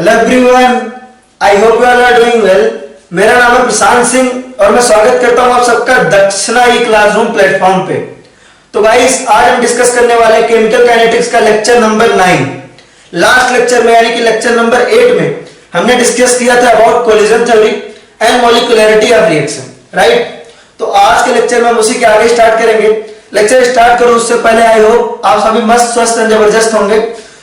Hello everyone, I hope you all are doing well. मेरा नाम है प्रशांत सिंह और मैं स्वागत करता हूं आप सबका दक्षिणा ई क्लासरूम प्लेटफॉर्म पे। तो गाइस, आज हम डिस्कस करने वाले केमिकल काइनेटिक्स का लेक्चर नंबर 9। लास्ट लेक्चर में यानी कि लेक्चर नंबर 8 में हमने डिस्कस किया था about collision theory and molecularity of reaction, right. तो आज के लेक्चर में हम उसी के आगे स्टार्ट करेंगे। लेक्चर स्टार्ट करूं उससे पहले आई होप आप सभी मस्त स्वस्थ एंड जबरदस्त होंगे,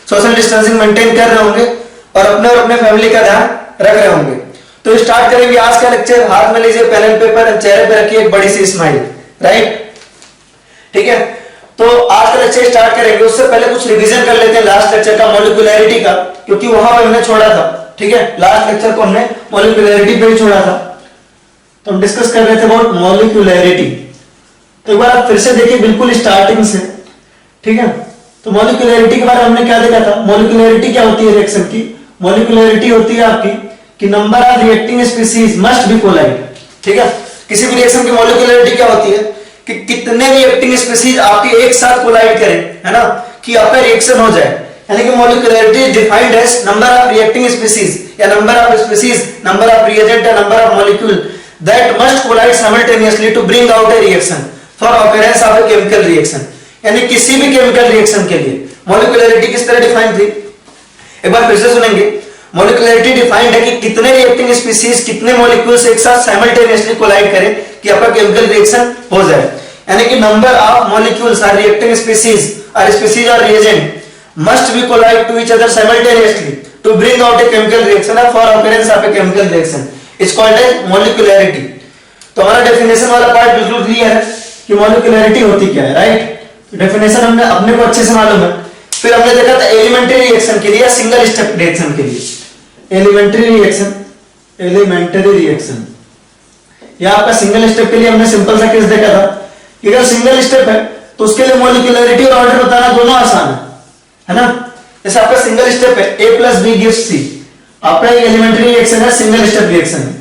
सोशल डिस्टेंसिंग मेंटेन कर रहे होंगे और अपने फैमिली का ध्यान रख रहे होंगे। तो स्टार्ट करेंगे आज का लेक्चर। हाथ में लीजिए पेन एंड पेपर, चेहरे पे रखिए एक बड़ी सी स्माइल, राइट, ठीक है। तो आज का लेक्चर स्टार्ट करेंगे, उससे पहले कुछ रिवीजन कर लेते हैं लास्ट लेक्चर का मॉलिक्यूलैरिटी का, क्योंकि वहां पे हमने छोड़ा था, ठीक है। लास्ट लेक्चर को हमने मॉलिक्यूलैरिटी पे ही छोड़ा था। तो हम डिस्कस कर रहे थे अबाउट मॉलिक्यूलैरिटी। तो एक बार आप फिर से देखिए बिल्कुल स्टार्टिंग से, ठीक है। तो मॉलिक्यूलैरिटी के बारे में हमने क्या देखा था? मॉलिक्यूलैरिटी क्या होती है रिएक्शन की? मॉलिक्यूलैरिटी होती है आपकी कि number of reacting species must be collide, ठीक है। किसी भी रिएक्शन की मॉलिक्यूलैरिटी क्या होती है कि कितने रिएक्टिंग स्पीशीज आपके एक साथ कोलाइड करें, है ना, कि आपका रिएक्शन हो जाए। यानी कि molecularity is defined as number of reacting species या number of species, number of reagent या number of molecule that must collide simultaneously to bring out a reaction for occurrence of a chemical reaction. यानी किसी भी chemical reaction के लिए मॉलिक्यूलैरिटी किस तरह define थी, एक बार फिर से सुनेंगे। मॉलिक्यूलैरिटी डिफाइंड है कि कितने रिएक्टिंग स्पीशीज, कितने मॉलिक्यूल्स एक साथ साइमल्टेनियसली कोलाइड करें कि आपका केमिकल रिएक्शन हो जाए। यानी कि नंबर ऑफ मॉलिक्यूल्स और रिएक्टिंग स्पीशीज और reagent must be collide to each other simultaneously to bring out a chemical reaction और for occurrence of a chemical reaction is called as molecularity. तो हमारा definition वाला पार्ट बिल्कुल clear है कि मॉलिक्यूलैरिटी होती क्या है, राइट। डेफिनेशन हमने अपने को अच्छे से मालूम है। फिर हमने देखा था एलिमेंट्री रिएक्शन के लिए या सिंगल स्टेप रिएक्शन के लिए। एलिमेंट्री रिएक्शन या आपका सिंगल स्टेप के लिए हमने सिंपल सा केस देखा था कि अगर सिंगल स्टेप है तो उसके लिए मॉलिक्यूलैरिटी और ऑर्डर बताना दोनों आसान है ना। जैसे आपका सिंगल स्टेप है A + B गिव्स C, आपका एक एलिमेंट्री रिएक्शन है, सिंगल स्टेप रिएक्शन है।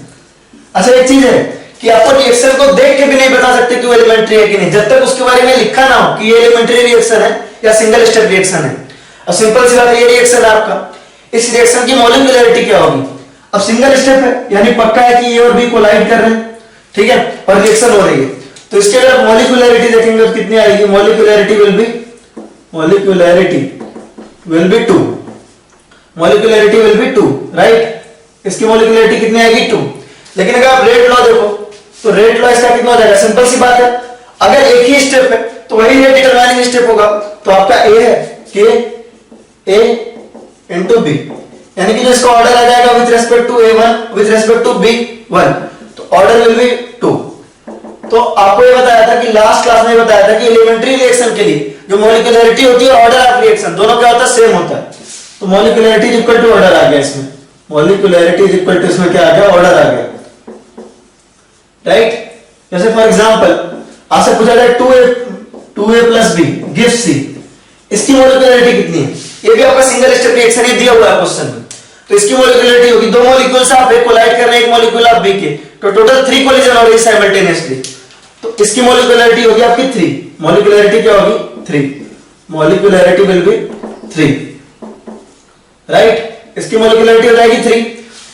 अच्छा, एक चीज है कि आपको रिएक्शन को देख के भी नहीं बता सकते कि वो एलिमेंट्री है कि नहीं, जब तक उसके बारे में लिखा ना हो कि ये एलिमेंट्री रिएक्शन है या सिंगल स्टेप रिएक्शन है। अब सिंपल सी बात है, ये रिएक्शन है आपका, इस रिएक्शन की मॉलिक्यूलैरिटी क्या होगी? अब सिंगल स्टेप है यानी पक्का है कि ए और बी कोलाइड कर रहे हैं, ठीक है, और रिएक्शन हो रही है। तो इसके अगर मॉलिक्यूलैरिटी देखेंगे तो कितनी आएगी? मॉलिक्यूलैरिटी विल बी 2, राइट। इसकी मॉलिक्यूलैरिटी कितनी आएगी? 2। लेकिन अगर आप रेट लॉ देखो तो रेट लॉ इसका कितना हो जाएगा? सिंपल सी बात है, अगर एक ही स्टेप है तो वही रेट डिटरमाइनिंग स्टेप होगा। तो आपका ए है के A * B, यानी कि जो इसका ऑर्डर आ जाएगा with respect to A1 with respect to B1, तो ऑर्डर विल बी 2। तो आपको ये बताया था कि लास्ट क्लास में बताया था कि एलिमेंट्री रिएक्शन के लिए जो मॉलिक्यूलैरिटी होती है और ऑर्डर ऑफ रिएक्शन दोनों क्या होता है? सेम होता है। तो मॉलिक्यूलैरिटी इज इक्वल टू ऑर्डर आ गया इसमें, मॉलिक्यूलैरिटी इज इक्वल टू इसमें क्या आ गया? ऑर्डर आ गया, राइट। जैसे फॉर एग्जांपल आपसे पूछा जाए 2A + B गिव्स C, इसकी मॉलिक्यूलैरिटी कितनी है? ये भी आपका सिंगल स्टेप रिएक्शन ही दिया हुआ है क्वेश्चन में। तो इसकी मॉलिक्यूलैरिटी होगी, दो मॉलिक्यूल्स आप एक कोलाइड कर रहे हैं, एक मॉलिक्यूल आप B के, तो टोटल 3 कोलिजन हो रही है साइमल्टेनियसली। तो इसकी मॉलिक्यूलैरिटी होगी आपकी 3। मॉलिक्यूलैरिटी क्या होगी? 3। मॉलिक्यूलैरिटी विल बी 3, राइट। इसकी मॉलिक्यूलैरिटी हो जाएगी 3।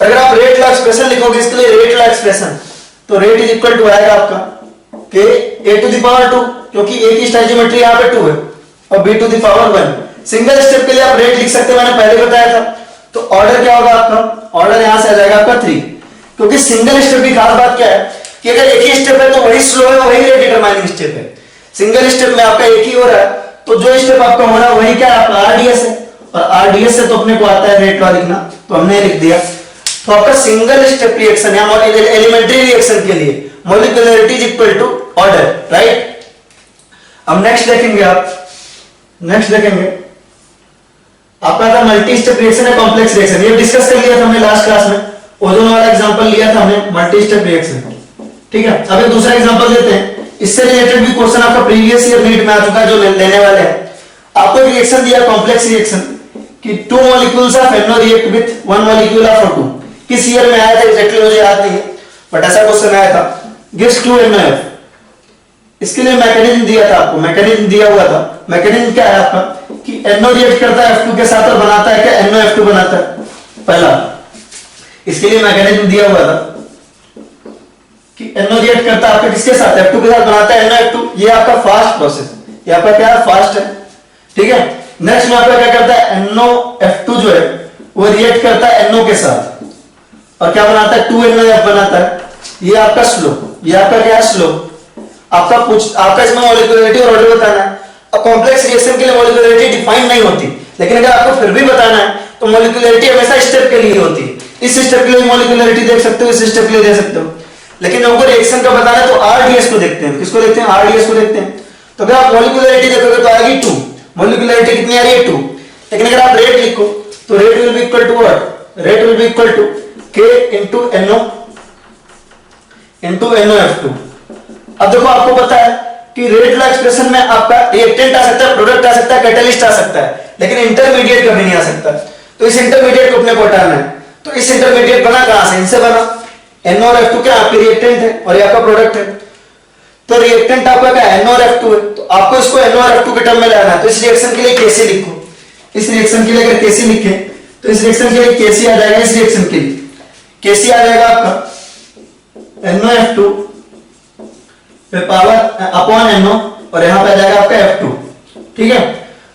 अगर आप रेट लॉ एक्सप्रेशन लिखोगे इसके लिए, रेट लॉ एक्सप्रेशन, तो रेट इज इक्वल टू आएगा आपका के A⁴ क्योंकि A की स्टोइचियोमेट्री यहां पे 2 है और B⁴1। सिंगल स्टेप के लिए आप रेट लिख सकते हैं, मैंने पहले बताया था। तो ऑर्डर क्या होगा आपका? ऑर्डर यहां से आ जाएगा आपका 3, क्योंकि सिंगल स्टेप की खास बात क्या है कि अगर एक ही स्टेप है तो वही स्लो है, वही रेट डिटरमाइनिंग स्टेप है। सिंगल स्टेप में आपका एक ही हो रहा है, तो जो स्टेप आपका होना वही क्या है? आपका RDS है, और RDS से तो अपने को आता है रेट लॉ लिखना, तो हमने लिख दिया। तो आपका सिंगल स्टेप रिएक्शन या एलिमेंट्री रिएक्शन के लिए molecularity is equal to order, right. अब नेक्स्ट देखेंगे आपका था मल्टी स्टेप रिएक्शन है, कॉम्प्लेक्स रिएक्शन। ये डिस्कस कर लिया था हमने लास्ट क्लास में, ओजोन वाला एग्जांपल लिया था हमने, मल्टी स्टेप रिएक्शन, ठीक है। अब एक दूसरा एग्जांपल लेते हैं, इससे रिलेटेड भी क्वेश्चन आपका प्रीवियस ईयर नीट में आ चुका है जो लेने वाले हैं। आपको एक रिएक्शन दिया कॉम्प्लेक्स रिएक्शन कि 2 molecules of NO react with 1 molecule of O2। किस ईयर में आया था एग्जैक्टली मुझे याद नहीं है, बट ऐसा क्वेश्चन आया था, गिव्स 2 NOF। इसके लिए मैकेनिज्म दिया था आपको, मैकेनिज्म दिया हुआ था। मैकेनिज्म क्या है आपका कि NO रिएक्ट करता है F2 के साथ और बनाता है क्या? NOF2 बनाता है। पहला, इसके लिए मैकेनिज्म दिया हुआ था कि NO रिएक्ट करता है आपके किसके साथ, F2 के साथ बनाता है NO F2। ये आपका फास्ट प्रोसेस, ये आपका क्या फास्ट है, ठीक है। नेक्स्ट में आपका क्या करता है, NOF2 जो है वो रिएक्ट करता है NO के साथ और क्या बनाता है, 2NOF बनाता है। ये आपका स्लो, ये आपका क्या है, स्लो। आपका इसमें मॉलिक्यूलरिटी और ऑर्डर बताना है। अब कॉम्प्लेक्स रिएक्शन के लिए मॉलिक्यूलरिटी डिफाइन नहीं होती, लेकिन अगर आपको फिर भी बताना है तो मॉलिक्यूलरिटी हमेशा स्टेप के लिए होती है। इस स्टेप के लिए मॉलिक्यूलरिटी देख सकते हो, इस स्टेप के लिए दे सकते हो, लेकिन हमको रिएक्शन का बताना है तो RDS को देखते हैं। किसको देखते हैं, RDS को देखते हैं। तो अगर आप मॉलिक्यूलरिटी देखोगे तो आएगी 2, मॉलिक्यूलरिटी कितनी आ रही है, 2। लेकिन अगर आप रेट लिखो तो rate will be equal to what, rate will be equal to K into NO into NOF2। अब देखो आपको पता है कि रेट लॉ एक्सप्रेशन में आपका रिएक्टेंट आ सकता है, प्रोडक्ट आ सकता है, कैटलिस्ट आ सकता है, लेकिन इंटरमीडिएट कभी नहीं आ सकता। तो इस इंटरमीडिएट को अपने को हटाना है। तो इस इंटरमीडिएट बना कहां से, इनसे बना। NO और F2 क्या आपके रिएक्टेंट है और ये आपका प्रोडक्ट है। तो रिएक्टेंट आपका क्या है, NO और F2 है। तो आपको इसको NO और F2 के टर्म में लाना है। तो इस रिएक्शन के लिए Kc लिखो। इस रिएक्शन के लिए अगर Kc लिखे तो इस रिएक्शन के लिए Kc आ जाएगा, इस रिएक्शन के लिए Kc आ जाएगा आपका NOF2 पे पावर अपॉन NO और यहां पे आ जाएगा आपका F2, ठीक है।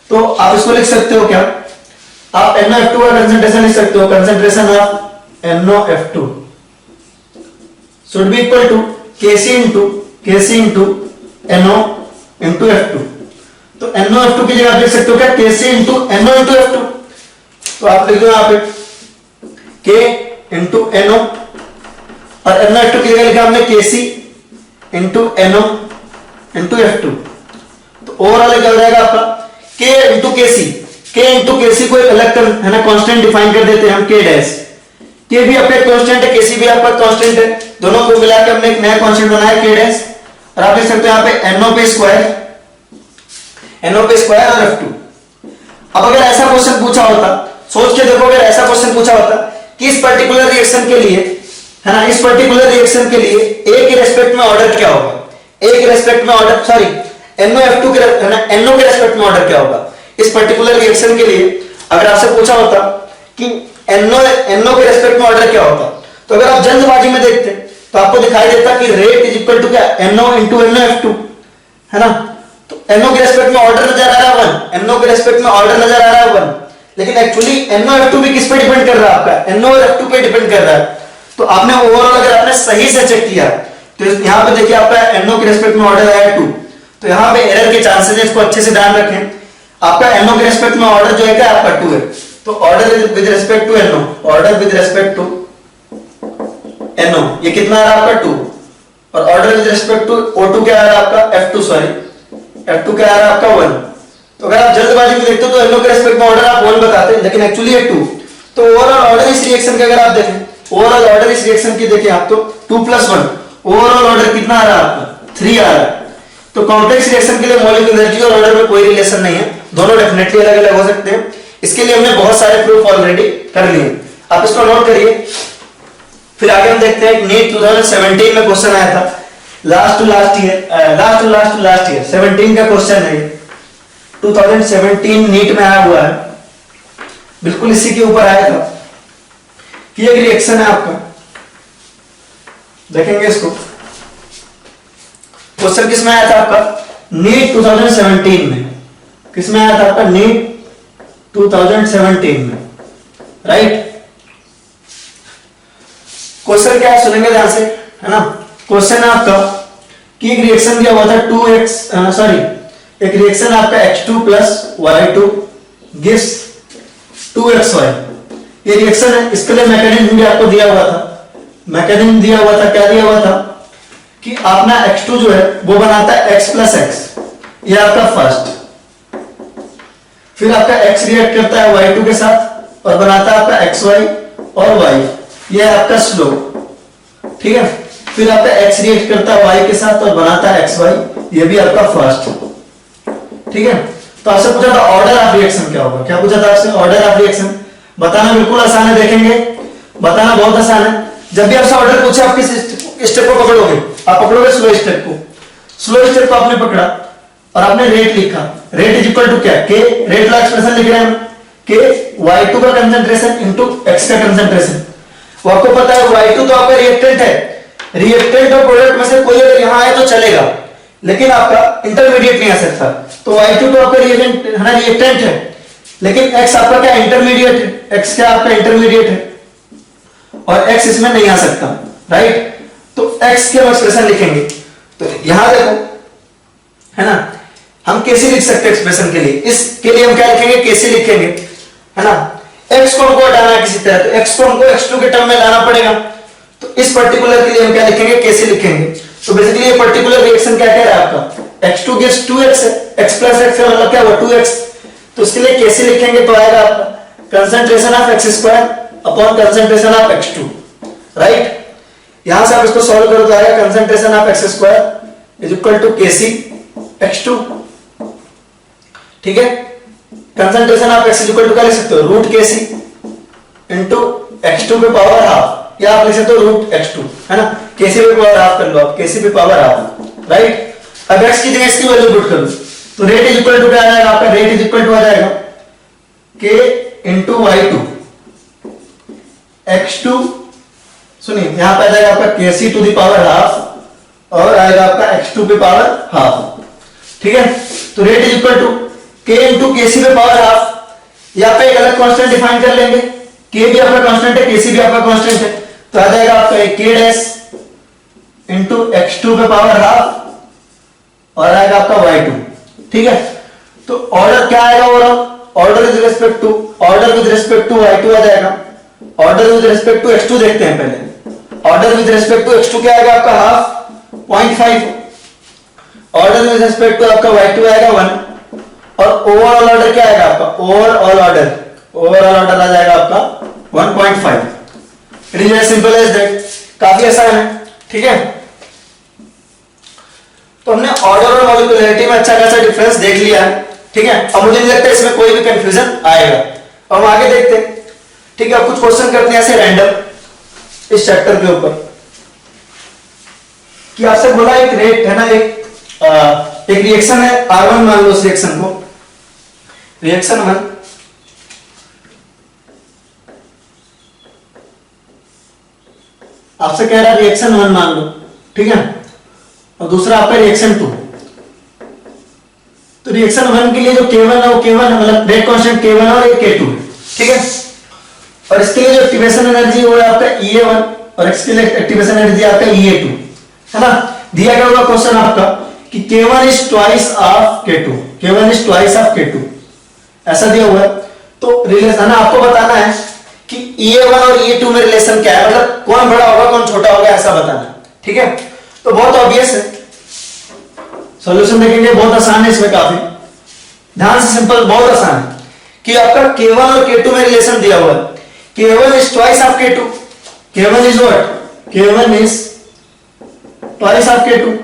तो आप इसको लिख सकते हो क्या, आप NOF2 का कंसंट्रेशन लिख सकते हो, concentration of NOF2 should be equal to Kc into NO into F2। तो NOF2 की जगह आप लिख सकते हो क्या, Kc into NO into F2। तो आप लिख दो यहां पे K into NO और NOF2 की जगह लिखा हमने Kc into NO into F2। तो ओवरऑल क्या हो जाएगा आपका K into Kc। K into Kc को एक अलग है ना कांस्टेंट डिफाइन कर देते हैं हम, K डैश। K भी आपका कांस्टेंट है, Kc भी आपका कांस्टेंट है, दोनों को मिलाकर हमने एक नया कांस्टेंट बनाया K डैश। और आप लिख सकते हो यहां पे NO पे स्क्वायर और F2। अब अगर ऐसा क्वेश्चन पूछा होता, सोच के देखो, अगर ऐसा क्वेश्चन पूछा होता कि इस पर्टिकुलर रिएक्शन के लिए है ना, इस पर्टिकुलर रिएक्शन के लिए A के रेस्पेक्ट में ऑर्डर क्या होगा, A के रेस्पेक्ट में ऑर्डर, सॉरी NOF2 के है ना, NO के रेस्पेक्ट में ऑर्डर क्या होगा इस पर्टिकुलर रिएक्शन के लिए। अगर आपसे पूछा होता कि NO के रेस्पेक्ट में ऑर्डर क्या होता, तो अगर आप जल्दबाजी में देखते तो आपको दिखाई देता कि रेट इज इक्वल टू क्या, NO into NOF2, है ना। तो NO के रेस्पेक्ट में ऑर्डर नजर आ रहा है 1, NO के रेस्पेक्ट में ऑर्डर नजर आ रहा है 1, लेकिन एक्चुअली NOF2 भी किस पे डिपेंड कर रहा है, आपका NO और F2 पे डिपेंड कर रहा है। तो आपने ओवरऑल अगर आपने सही से चेक किया तो यहां पे देखिए आपका NO के रेस्पेक्ट में ऑर्डर आया 2, तो यहां पे एरर के चांसेस है, इसको अच्छे से ध्यान रखें। आपका NO के रेस्पेक्ट में ऑर्डर जो है क्या आपका 2 है, तो order with respect to NO, order with respect to NO ये कितना आ रहा है आपका 2, और order with respect to O2 क्या आ रहा है आपका F2, सॉरी F2 क्या आ रहा है आपका 1। तो अगर आप जल्दबाजी में देखते हो तो NO के रेस्पेक्ट में ऑर्डर आप 1 बताते हैं, लेकिन एक्चुअली ये 2। तो ओवरऑल ऑर्डर इस रिएक्शन का अगर आप देखें, ओवरऑल ऑर्डर इस रिएक्शन की देखें आप तो 2 + 1, ओवरऑल ऑर्डर कितना आ रहा है आपका 3 आ रहा है। तो कॉम्प्लेक्स रिएक्शन के लिए मॉलिक्यूलरिटी और ऑर्डर में कोई रिलेशन नहीं है, दोनों डेफिनेटली अलग अलग हो सकते हैं। इसके लिए हमने बहुत सारे प्रूफ ऑलरेडी कर लिए, आप इसको नोट करिए। फिर आगे हम देखते हैं नीट 2017 में क्वेश्चन आया था, लास्ट टू लास्ट ईयर 17 का क्वेश्चन है, 2017 नीट में आया हुआ है, बिल्कुल इसी के ऊपर आया था कि एक रिएक्शन है आपका, देखेंगे इसको। क्वेश्चन किसमें आया था आपका, नीट 2017 में, किसमें आया था आपका, नीट 2017 में, राइट। क्वेश्चन क्या है सुनेंगे ध्यान से, है ना। क्वेश्चन है आपका कि एक रिएक्शन दिया हुआ था 2x, सॉरी एक रिएक्शन आपका X2 + Y2 गिव्स 2xy, ये रिएक्शन है। इसके लिए मैकेनिज्म भी आपको दिया हुआ था, मैकेनिज्म दिया हुआ था, क्या दिया हुआ था कि अपना X2 जो है वो बनाता है X + X, ये आपका फर्स्ट। फिर आपका X रिएक्ट करता है Y2 के साथ और बनाता है आपका XY और Y, ये है आपका स्लो, ठीक है। फिर आपका X रिएक्ट करता है Y के साथ और बनाता है XY, ये भी आपका फर्स्ट, ठीक है। तो आपसे पूछा था ऑर्डर ऑफ रिएक्शन क्या होगा, क्या पूछा था आपसे, ऑर्डर ऑफ रिएक्शन। बताना बिल्कुल आसान है, देखेंगे बताना बहुत आसान है। जब भी आपसे ऑर्डर पूछे आप किस स्टेप को पकड़ोगे, आप पकड़ोगे स्लो स्टेप को, स्लो स्टेप को आपने पकड़ा और आपने रेट लिखा, रेट इज इक्वल टू क्या, K, रेट लॉ एक्सप्रेशन लिख रहे हैं, कि Y2 का कंसंट्रेशन इंटू X का कंसंट्रेशन। वो आपको पता है Y2 तो आपका रिएक्टेंट है, रिएक्टेंट और प्रोडक्ट में से कोई अगर यहां आए तो चलेगा, लेकिन आपका इंटरमीडिएट नहीं आ सकता। तो Y2 तो आपका रिएक्टेंट है ना, रिएक्टेंट है, लेकिन X आपका क्या इंटरमीडिएट है, X क्या आपका इंटरमीडिएट है और X इसमें नहीं आ सकता, राइट। तो X के हम एक्सप्रेशन लिखेंगे, तो यहां देखो है ना, हम कैसे लिख सकते हैं एक्सप्रेशन के लिए, इसके लिए हम क्या लिखेंगे, कैसे लिखेंगे, है ना। X को हमको हटाना है किसी तरह, तो X को हमको X2 के टर्म में लाना पड़ेगा, तो इस पर्टिकुलर के लिए हम क्या लिखेंगे, कैसे लिखेंगे। तो बेसिकली ये पर्टिकुलर रिएक्शन क्या कह रहा है आपका, X2 gives 2X है, X plus X का मतलब क्या हुआ 2X, तो इसके लिए कैसे लिखेंगे, तो आएगा आपका concentration of X² upon concentration of X2, right. यहां से आप इसको सॉल्व करो तो आएगा concentration of X² is equal to Kc X2, ठीक है। Concentration of X is equal to क्या लिख सकते हो, रूट Kc इंटू X2 पे पावर हाफ, या आप लिख सकते हो रूट X2, है ना। Kc पे पावर हाफ कर लो आप, Kc पे पावर हाफ, राइट। अब X की जगह इसकी वैल्यू पुट करो, तो रेट इज इक्वल टू क्या आ जाएगा आपका, रेट इज इक्वल टू आ जाएगा K इंटू Y2 X2, सुनिए यहां पे आ जाएगा आपका Kc to the power half और आएगा आपका X2 पे पावर हाफ, ठीक है। तो rate is equal to K into Kc पे पावर हाफ, यहां पे एक अलग कांस्टेंट डिफाइन कर लेंगे, K भी आपका कांस्टेंट है, Kc भी आपका कांस्टेंट है, तो आ जाएगा आपका K डैश इंटू X2 पे पावर हाफ और आएगा आपका Y2, ठीक है। तो ऑर्डर क्या आएगा, order with respect to, order with respect to Y2 आ जाएगा, order with respect to X2 देखते हैं पहले, order with respect to X2 क्या आएगा आपका half 0.5, order with respect to आपका Y2 आएगा 1 और ओवरऑल ऑर्डर क्या आएगा आपका, ओवरऑल ऑर्डर आ जाएगा आपका 1.5। It is as simple as that, काफी आसान है, ठीक है। तो हमने ऑर्डर और मॉलिक्यूलरिटी में अच्छा खासा डिफरेंस देख लिया है, ठीक है। अब मुझे नहीं लगता इसमें कोई भी कंफ्यूजन आएगा, अब हम आगे देखते हैं, ठीक है। कुछ क्वेश्चन करते हैं ऐसे रैंडम इस चैप्टर के ऊपर, कि आपसे बोला एक रेट है ना, एक रिएक्शन है R1 मान लो, उस रिएक्शन को रिएक्शन 1 आपसे कह रहा है रिएक्शन 1 मान लो, ठीक है, और दूसरा आपका रिएक्शन 2। तो रिएक्शन 1 के लिए जो K1 है वो K1 है, मतलब रेट कांस्टेंट K1 और एक K2 है, ठीक है। और इसके लिए जो एक्टिवेशन एनर्जी वो है आपका EA1 और इसके लिए एक्टिवेशन एनर्जी आपका EA2, है ना। दिया गया होगा क्वेश्चन आपका कि K1 is twice of K2, K1 is twice of K2, ऐसा दिया हुआ है। तो रिलेशन आपको बताना है कि EA1 और EA2 में रिलेशन क्या है, मतलब कौन बड़ा होगा कौन छोटा होगा, ऐसा बताना है, ठीक है। तो बहुत ऑब्वियस है, सॉल्यूशन देखेंगे बहुत आसान है इसमें, काफी ध्यान से, सिंपल बहुत आसान है कि आपका K1 और K2 में रिलेशन दिया हुआ है, K1 is twice of K2, K1 is what, K1 is twice of K2,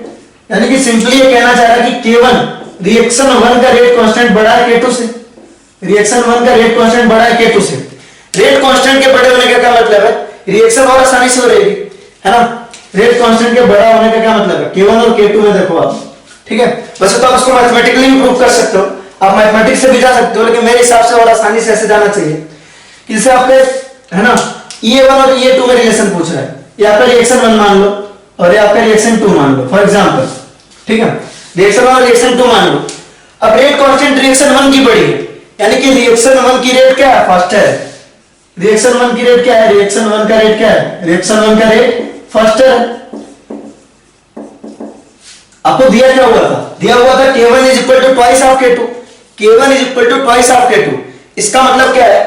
यानी कि सिंपली ये कहना चाह रहा है कि K1 रिएक्शन 1 का रेट कांस्टेंट बड़ा है K2 से, रिएक्शन 1 का रेट कांस्टेंट बड़ा है K2 से। रेट कांस्टेंट के बड़े होने का क्या मतलब है, रिएक्शन और आसानी से हो रहेगी, है ना। रेट कांस्टेंट के बड़ा होने का क्या मतलब है, K1 और K2 में देखो आप, ठीक है। वैसे तो आप इसको मैथमेटिकली भी प्रूव कर सकते हो, आप मैथमेटिक्स से भी जा सकते हो, लेकिन मेरे हिसाब से और आसानी से ऐसे जाना चाहिए कि जैसे आपके, है ना, EA1 और EA2 में रिलेशन पूछ रहा है, ये आपका रिएक्शन 1 मान लो और ये आपका रिएक्शन 2 मान लो फॉर एग्जांपल, ठीक है। रिएक्शन 1 और रिएक्शन 2 मान लो। अब रेट कांस्टेंट रिएक्शन 1 की बड़ी है, यानी कि रिएक्शन 1 की रेट क्या है, फास्टर है। रिएक्शन 1 की रेट क्या है, रिएक्शन 1 का रेट क्या है, रिएक्शन 1 का रेट फास्टर है। आपको दिया क्या हुआ था, दिया हुआ था K1 is equal to twice of K2, K1 is equal to twice of K2। इसका मतलब क्या है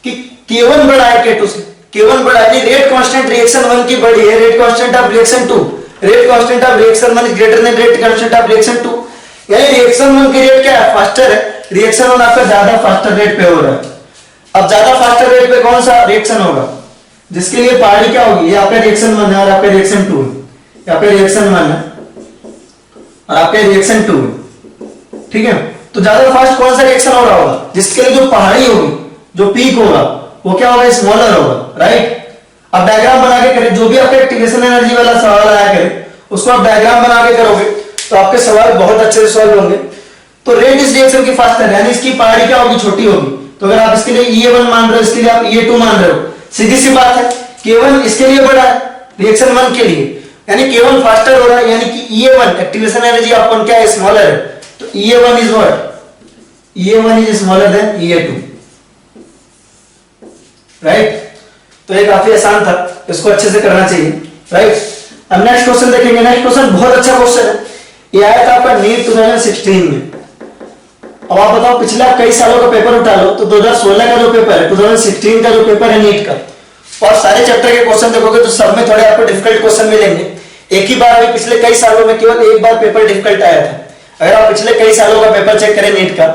कि K1 बड़ा है K2 से, K1 बड़ा है, रेट कांस्टेंट रिएक्शन 1 की बड़ी है, rate constant of reaction 2, rate constant of reaction 1 is greater then rate constant of reaction 2, यानी रिएक्शन 1 की रेट क्या है, फास्टर है, रिएक्शन 1 आपका ज्यादा फास्टर रेट पे हो रहा है। अब ज्यादा फास्टर रेट पे कौन सा रिएक्शन होगा, जिसके लिए पार्टी क्या होगी, ये आपका रिएक्शन 1 है और आपका रिएक्शन 2 है, यहाँ पे रिएक्शन 1 है और आपका रिएक्शन 2 है, ठीक है। तो ज्यादा फास्ट कौन सा रिएक्शन हो रहा होगा, जिसके लिए जो पहाड़ी होगी, जो पीक होगा वो क्या होगा, स्मॉलर होगा, राइट। अब डायग्राम बना के करें, जो भी आपका एक्टिवेशन एनर्जी वाला सवाल आया करे उसको आप डायग्राम बना के करोगे तो आपके सवाल बहुत अच्छे से सॉल्व होंगे। तो रेट इस रिएक्शन की फास्टर, यानी इसकी पहाड़ी क्या होगी, छोटी होगी, तो अगर आप इसके लिए E1 मान रहे हो, इसके लिए आप E2 मान रहे हो, सीधी सी बात है K1 इसके लिए बड़ा है रिएक्शन 1 के लिए, यानी K1 फास्टर हो रहा है, यानी कि E1 एक्टिवेशन एनर्जी आपको क्या है, स्मॉलर है, तो E1 is what, E1 is smaller than E2, right. तो ये काफी आसान था, इसको अच्छे से करना चाहिए, राइट। अब नेक्स्ट क्वेश्चन देखेंगे। नेक्स्ट क्वेश्चन बहुत अच्छा क्वेश्चन है, ये आया था आपका नीट 2016 में। अब आप बताओ पिछले आप कई सालों का पेपर उठा लो, तो 2016 का जो पेपर है, 2016 का जो पेपर है नीट का, और सारे चैप्टर के क्वेश्चन देखोगे तो सब में थोड़े आपको डिफिकल्ट क्वेश्चन मिलेंगे। एक ही बार में पिछले कई सालों में केवल एक बार पेपर डिफिकल्ट आया था। अगर आप पिछले कई सालों का पेपर चेक करें नीट का,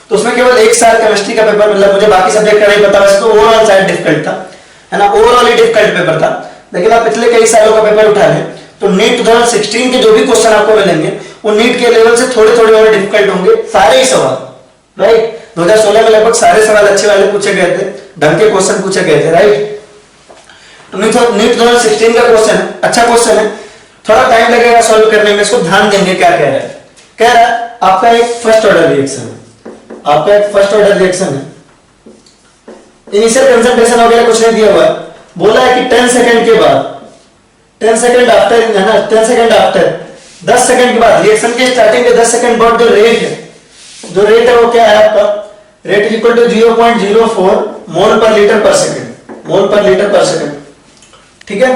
तो उसमें केवल एक साल केमिस्ट्री का पेपर, मतलब मुझे बाकी सब्जेक्ट का नहीं पता, वैसे तो ओवरऑल शायद डिफिकल्ट था, है ना, ओवरऑल ही डिफिकल्ट पेपर था। लेकिन आप पिछले कई सालों का पेपर उठा लें तो नीट 2016 के जो भी क्वेश्चन आपको मिलेंगे वो नीट के लेवल से थोड़े थोड़े और डिफिकल्ट होंगे, सारे ही सवाल, राइट। 2016 में लगभग सारे सवाल अच्छे वाले पूछे गए थे, ढंग के क्वेश्चन पूछे गए थे, राइट। तो नीट 2016 का क्वेश्चन है, अच्छा क्वेश्चन है, थोड़ा टाइम लगेगा सॉल्व करने में, इसको ध्यान देंगे। क्या कह रहा है, कह रहा है आपका एक फर्स्ट ऑर्डर रिएक्शन है, आपका एक फर्स्ट ऑर्डर रिएक्शन है, इनिशियल कंसंट्रेशन वगैरह कुछ नहीं दिया हुआ है, बोला है कि 10 सेकंड के बाद, 10 सेकंड आफ्टर, है ना, 10 सेकंड आफ्टर, 10 सेकंड के बाद, रिएक्शन के स्टार्टिंग के 10 सेकंड बाद जो रेट है, जो रेट है वो क्या है आपका, रेट इज इक्वल टू 0.04 मोल पर लीटर पर सेकंड, मोल पर लीटर पर सेकंड, ठीक है।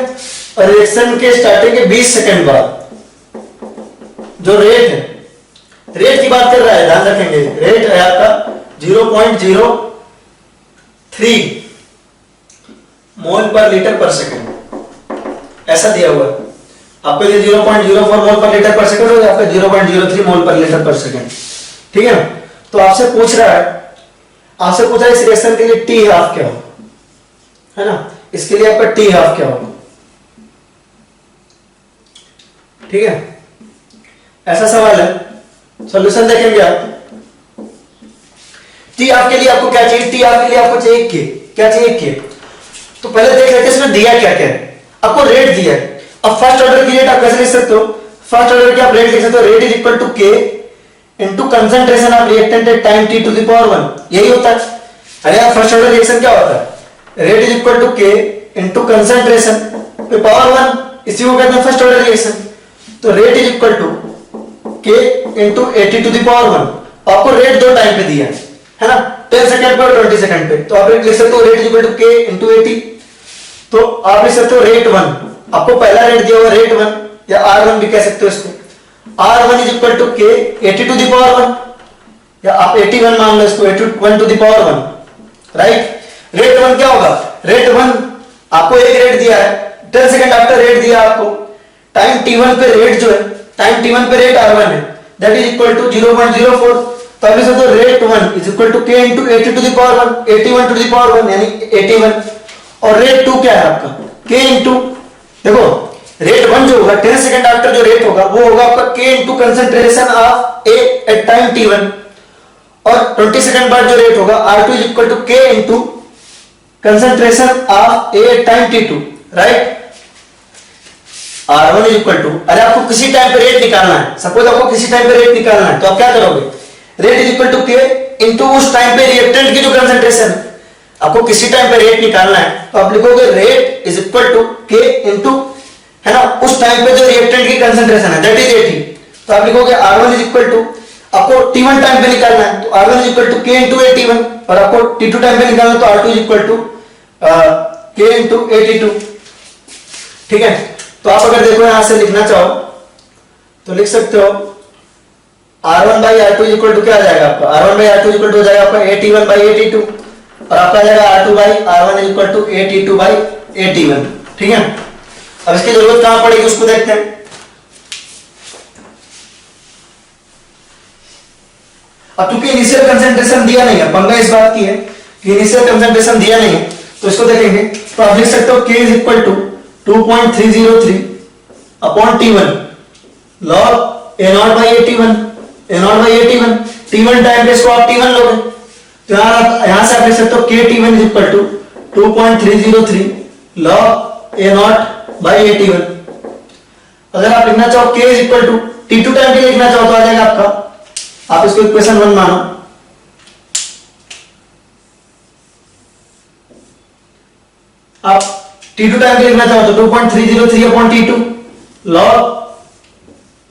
और रिएक्शन के स्टार्टिंग के 20 सेकंड बाद जो रेट है, रेट की बात कर रहा है, ध्यान रखेंगे, रेट है आपका 0.03 मोल पर लीटर पर सेकंड, ऐसा दिया हुआ है आपको, ये 0.04 मोल पर लीटर पर सेकंड और आपका 0.03 मोल पर लीटर पर सेकंड, ठीक है ना। तो आपसे पूछ रहा है, आपसे पूछा है इस रिएक्शन के लिए टी हाफ क्या हो, है ना, इसके लिए आपका टी हाफ क्या होगा, ठीक है, ऐसा सवाल है। सॉल्यूशन देखेंगे आप, टी हाफ के लिए आपको क्या चाहिए, टी हाफ के लिए आपको चाहिए के, क्या चाहिए के, तो पहले देख लेते हैं इसमें दिया क्या क्या है, आपको रेट दिया है। अब फर्स्ट ऑर्डर की रेट आप कैसे लिख सकते हो, फर्स्ट ऑर्डर की आप रेट लिख सकते हो, rate is equal to K into concentration of reactant at time t to the power 1, यही होता है। अरे यार फर्स्ट ऑर्डर रिएक्शन क्या होता है, rate is equal to K into concentration पे पावर 1, इसी को कहते हैं फर्स्ट ऑर्डर रिएक्शन। तो rate is equal to K into 80 to the power 1, आपको रेट दो टाइम पे दिया है ना, 10 सेकंड पे और 20 सेकंड पे, तो आप रेट लिख सकते हो rate is equal to K into 80, तो आप लिख सकते हो रेट 1, आपको पहला रेट दिया हुआ रेट 1 या R1 भी कह सकते हो इसको, R1 इज इक्वल टू के 80 टू द पावर 1, या आप 81 मान लो इसको, 81 to the power 1, right. Rate 1 क्या होगा, रेट 1 आपको एक रेट दिया है, 10 सेकंड आफ्टर रेट दिया आपको, टाइम t1 पे रेट जो है, टाइम t1 पे रेट R1 है, दैट इज इक्वल टू 0.04, तो आप लिख सकते हो rate 1 is equal to K into 80 to the power 1, 81 to the power 1 यानी 81, और रेट 2 क्या है आपका, के इनटू, देखो रेट 1 जो होगा 10 सेकंड आफ्टर जो रेट होगा वो होगा आपका K into concentration of A at time t1, और 20 सेकंड बाद जो रेट होगा R2 is equal to K into concentration of A at time t2, right. R1 is equal to, अरे आपको किसी टाइम पे रेट निकालना है, सपोज आपको किसी टाइम पे रेट निकालना है, तो आप क्या करोगे, rate is equal to K into उस टाइम पे रिएक्टेंट की जो कंसंट्रेशन है, आपको किसी टाइम पे रेट निकालना है तो आप लिखोगे rate is equal to K into, है ना, उस टाइम पे जो रिएक्टेंट की कंसंट्रेशन है दैट इज 80, तो आप लिखोगे R1 इज इक्वल टू, आपको t1 टाइम पे निकालना है तो R1 is equal to K into 81, और आपको t2 टाइम पे निकालना है तो R2 is equal to K into 82, ठीक है। तो आप अगर देखो यहां से लिखना चाहो तो लिख सकते हो R1 by R2 is equal to क्या आ जाएगा आपका, R1 by R2 is equal to हो जाएगा आपका 81 बाई 82, और आपका आ जाएगा R2 by R1 is equal to 82 by 81, ठीक है। अब इसकी जरूरत कहां पड़ेगी उसको देखते हैं। अब क्योंकि इनिशियल कंसंट्रेशन दिया नहीं है, पंगा इस बात की है कि इनिशियल कंसंट्रेशन दिया नहीं है, तो इसको देखेंगे तो आप लिख सकते हो k is equal to 2.303 upon t1 log a0 by 81, a0 by 81, t1 time पे इसको आप t1 लोगे, तो यहां से आप लिख सकते हो k t1 is equal to 2.303 log a0 by 81। अगर आप लिखना चाहो k is equal to t2 time पे लिखना चाहो तो आ जाएगा आपका, आप इसको इक्वेशन 1 मानो, आप T2 टाइम पे लिखना चाहो तो 2.303 upon T2 log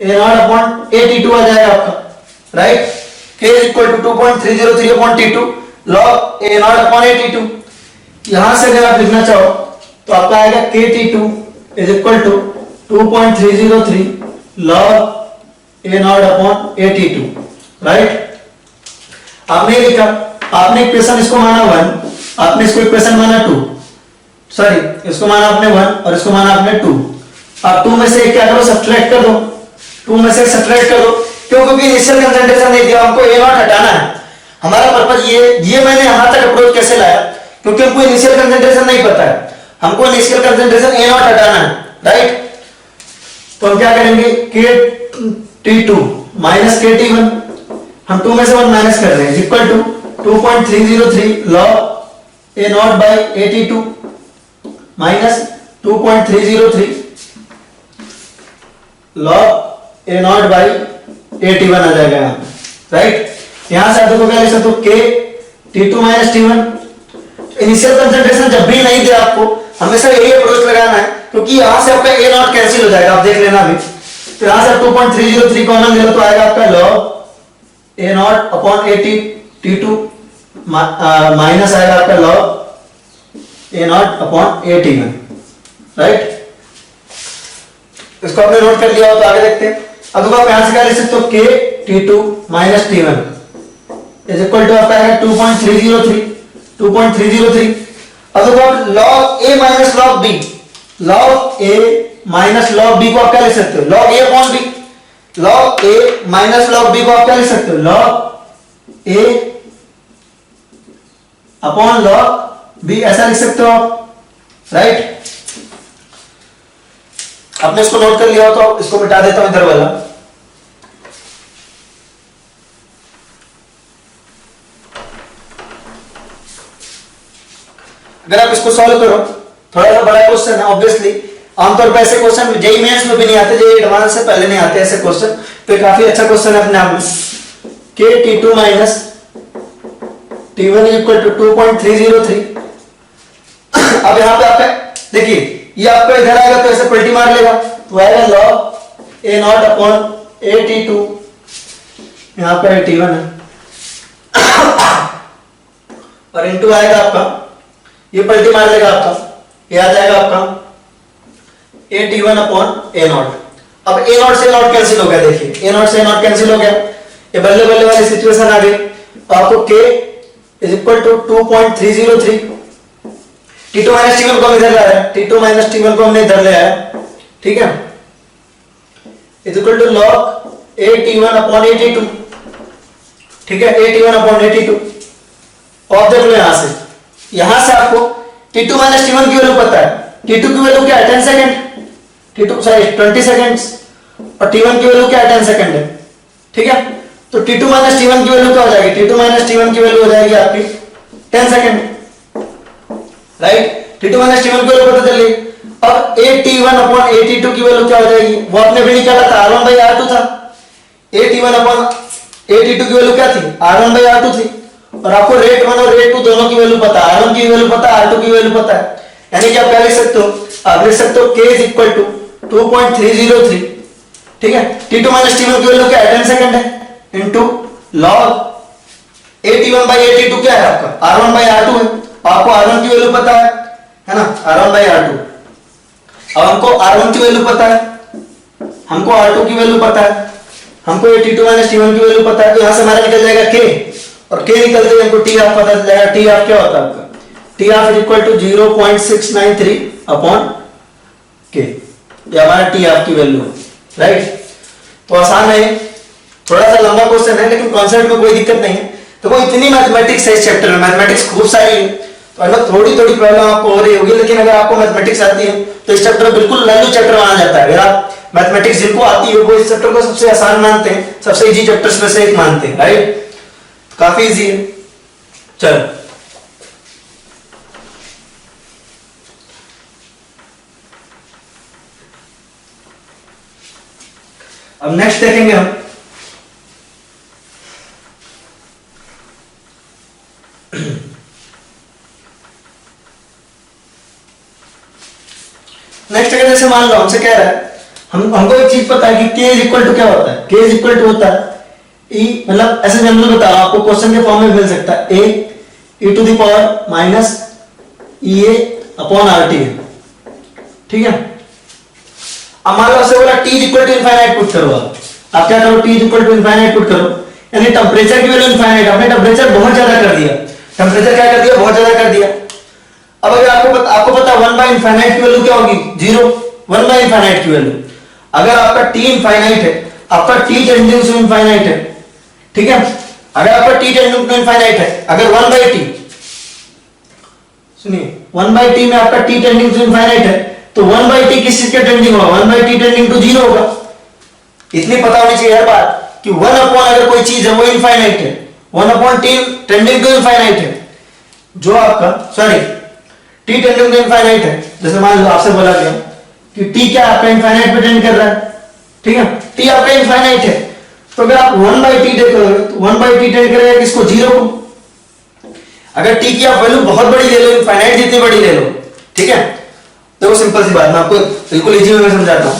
A0 upon AT2 आ जाएगा आपका, right. K is equal to 2.303 upon T2 log A0 upon AT2। यहां से अगर आप लिखना चाहो तो आपका आएगा KT2 is equal to 2.303 log A0 upon AT2, right. आपने लिखा, आपने इक्वेशन इसको माना 1, आपने इसको इक्वेशन माना 2, सॉरी इसको माना आपने 1 और इसको माना आपने 2। अब 2 में से क्या करो, सब्ट्रैक्ट कर दो, 2 में से सब्ट्रैक्ट कर दो, क्यों? क्योंकि इनिशियल कंसंट्रेशन नहीं दिया, हमको A0 हटाना है। हमारा पर्पस ये मैंने यहां तक अप्रोच कैसे लाया, क्योंकि हमको इनिशियल कंसंट्रेशन नहीं पता है, हमको इनिशियल कंसंट्रेशन A0 हटाना है, राइट। तो हम क्या करेंगे, KT2 माइनस KT1, हम 2 में से 1 माइनस कर रहे हैं, equal to 2.303 log A0 by AT2 minus 2.303 log A0 by AT1 आ जाएगा यहाँ, राइट। यहां से आप देखो क्या लिख सकते हो, KT2 minus T1। Initial concentration जब भी नहीं दे आपको हमेशा यही अप्रोच लगाना है, क्योंकि यहां से आपका A0 कैंसिल हो जाएगा, आप देख लेना अभी। तो यहां से 2.303 कॉमन ले लो तो आएगा आपका log A0 upon AT2 minus आएगा आपका log A0 upon AT1, right. इसको आपने नोट कर लिया हो तो आगे देखते हैं। अब देखो आप यहां से क्या लिख सकते हो, KT2 minus T1 is equal to आपका आएगा 2.303। अब देखो आप log A minus log B, log A minus log B को आप क्या लिख सकते हो, log A upon B। log A minus log B को आप क्या लिख सकते हो, log A upon log B, ऐसा लिख सकते हो आप, राइट। आपने इसको नोट कर लिया हो तो इसको मिटा देता हूं इधर वाला। अगर आप इसको सॉल्व करो, थोड़ा सा बड़ा क्वेश्चन है ऑब्वियसली, आमतौर पर ऐसे क्वेश्चन जेईई मेंस में भी नहीं आते, जेईई एडवांस से पहले नहीं आते ऐसे क्वेश्चन, तो काफी अच्छा क्वेश्चन है अपने आप में। KT2 minus T1 is equal to 2.303। अब यहां पे आपका देखिए, ये आपका इधर आएगा तो ऐसे पलटी मार लेगा, तो आएगा log A0 अपॉन AT2, यहां पे T1 है और इनटू आएगा आपका, ये पलटी मार लेगा आपका, ये आ जाएगा आपका AT1 अपॉन A0। अब A0 से A0 कैंसिल हो गया, देखिए A0 से A0 कैंसिल हो गया, ये बल्ले बल्ले वाली सिचुएशन आ गई। तो आपको K is equal to 2.303, T2 minus T1 को हम इधर ला रहे हैं, T2 माइनस T1 को हमने इधर ले आया, ठीक है, is equal to log AT1 upon AT2, ठीक है, AT1 अपॉन AT2। और देख लो यहां से आपको T2 माइनस T1 की वैल्यू पता है, T2 की वैल्यू क्या है 10 सेकंड, T2 सॉरी 20 सेकंड्स, और T1 की वैल्यू क्या है 10 सेकंड है, ठीक है। तो T2 माइनस T1 की वैल्यू क्या हो जाएगी, T2 माइनस T1 की वैल्यू हो जाएगी आपकी 10 second, right. T2 minus T1 की वैल्यू पता चल गई। अब AT1 अपॉन AT2 की वैल्यू क्या हो जाएगी, वो आपने भी निकाला था, R1 by R2 था। AT1 अपॉन AT2 की वैल्यू क्या थी, R1 by R2 थी, और आपको रेट 1 और रेट 2 दोनों की वैल्यू पता है, R1 की वैल्यू पता है, R2 की वैल्यू पता है, यानी कि आप क्या लिख सकते हो, आप लिख सकते हो K इज इक्वल टू 2.303, ठीक है। T2 माइनस T1 की वैल्यू क्या है 10 सेकंड है, into log AT1 by AT2 क्या है आपका R1 by R2 है, आपको R1 की वैल्यू पता है ना, R1 by R2। अब हमको R1 की वैल्यू पता है, हमको R2 की वैल्यू पता है, हमको T2 माइनस T1 की वैल्यू पता है, तो यहां से हमारा निकल जाएगा K, और K निकलते ही हमको T हाफ पता चल जाएगा। T हाफ क्या होता है आपका, T half is equal to 0.693 upon K, ये हमारा T हाफ की वैल्यू है, राइट। तो आसान है, थोड़ा सा लंबा क्वेश्चन है लेकिन कॉन्सेप्ट में कोई दिक्कत नहीं है। तो वो इतनी मैथमेटिक्स है इस चैप्टर में, मैथमेटिक्स खूब सारी है, तो अगर थोड़ी थोड़ी प्रॉब्लम आपको हो रही होगी, लेकिन अगर आपको मैथमेटिक्स आती है तो इस चैप्टर बिल्कुल लल्लू चैप्टर माना जाता है। अगर आप मैथमेटिक्स जिनको आती है वो इस चैप्टर को सबसे आसान मानते हैं, सबसे इजी चैप्टर्स में से एक मानते हैं, राइट, काफी इजी है। चलो अब नेक्स्ट देखेंगे हम नेक्स्ट अगर जैसे मान लो हमसे कह रहा है, हमको एक चीज पता है कि k इज इक्वल टू क्या होता है, k इज इक्वल टू होता है e, मतलब ऐसे जनरल बता रहा हूं आपको, क्वेश्चन के फॉर्म में मिल सकता है a e to the power minus ea upon rt है, ठीक है। अब मान लो आपसे बोला t is equal to infinite put करो, आप क्या करो, t is equal to infinite put करो, यानी टेंपरेचर की वैल्यू इनफाइनाइट, आपने टेंपरेचर बहुत ज्यादा कर दिया, टेंपरेचर क्या कर दिया, बहुत ज्यादा कर दिया। अब अगर आपको पता 1 बाय इनफाइनाइट की वैल्यू क्या होगी, 0, 1 बाय इनफाइनाइट की वैल्यू। अगर आपका t इनफाइनाइट है, आपका t टेंडिंग टू इनफाइनाइट है, ठीक है, अगर आपका t टेंडिंग टू इनफाइनाइट है, अगर 1 बाय t, सुनिए 1 बाय t में आपका t टेंडिंग टू इनफाइनाइट है, तो 1 बाय t किस चीज का टेंडिंग होगा, 1 बाय t टेंडिंग टू 0 होगा। इतनी पता होनी चाहिए हर बात कि 1 अपॉन अगर कोई चीज है वो इनफाइनाइट है, 1 upon t tending to infinite है, जो आपका sorry t tending to infinite है, जैसे मान लो आपसे बोला गया कि t क्या आपका इनफाइनाइट पे टेंड कर रहा है, ठीक है, t आपका इनफाइनाइट है, तो अगर आप 1 बाय t देखोगे तो 1 बाय t टेंड करेगा किसको, 0 को। अगर t की आप वैल्यू बहुत बड़ी ले लो, इनफाइनाइट जितनी बड़ी ले लो, ठीक है, देखो सिंपल सी बात, मैं आपको बिल्कुल इजी वे में समझाता हूं।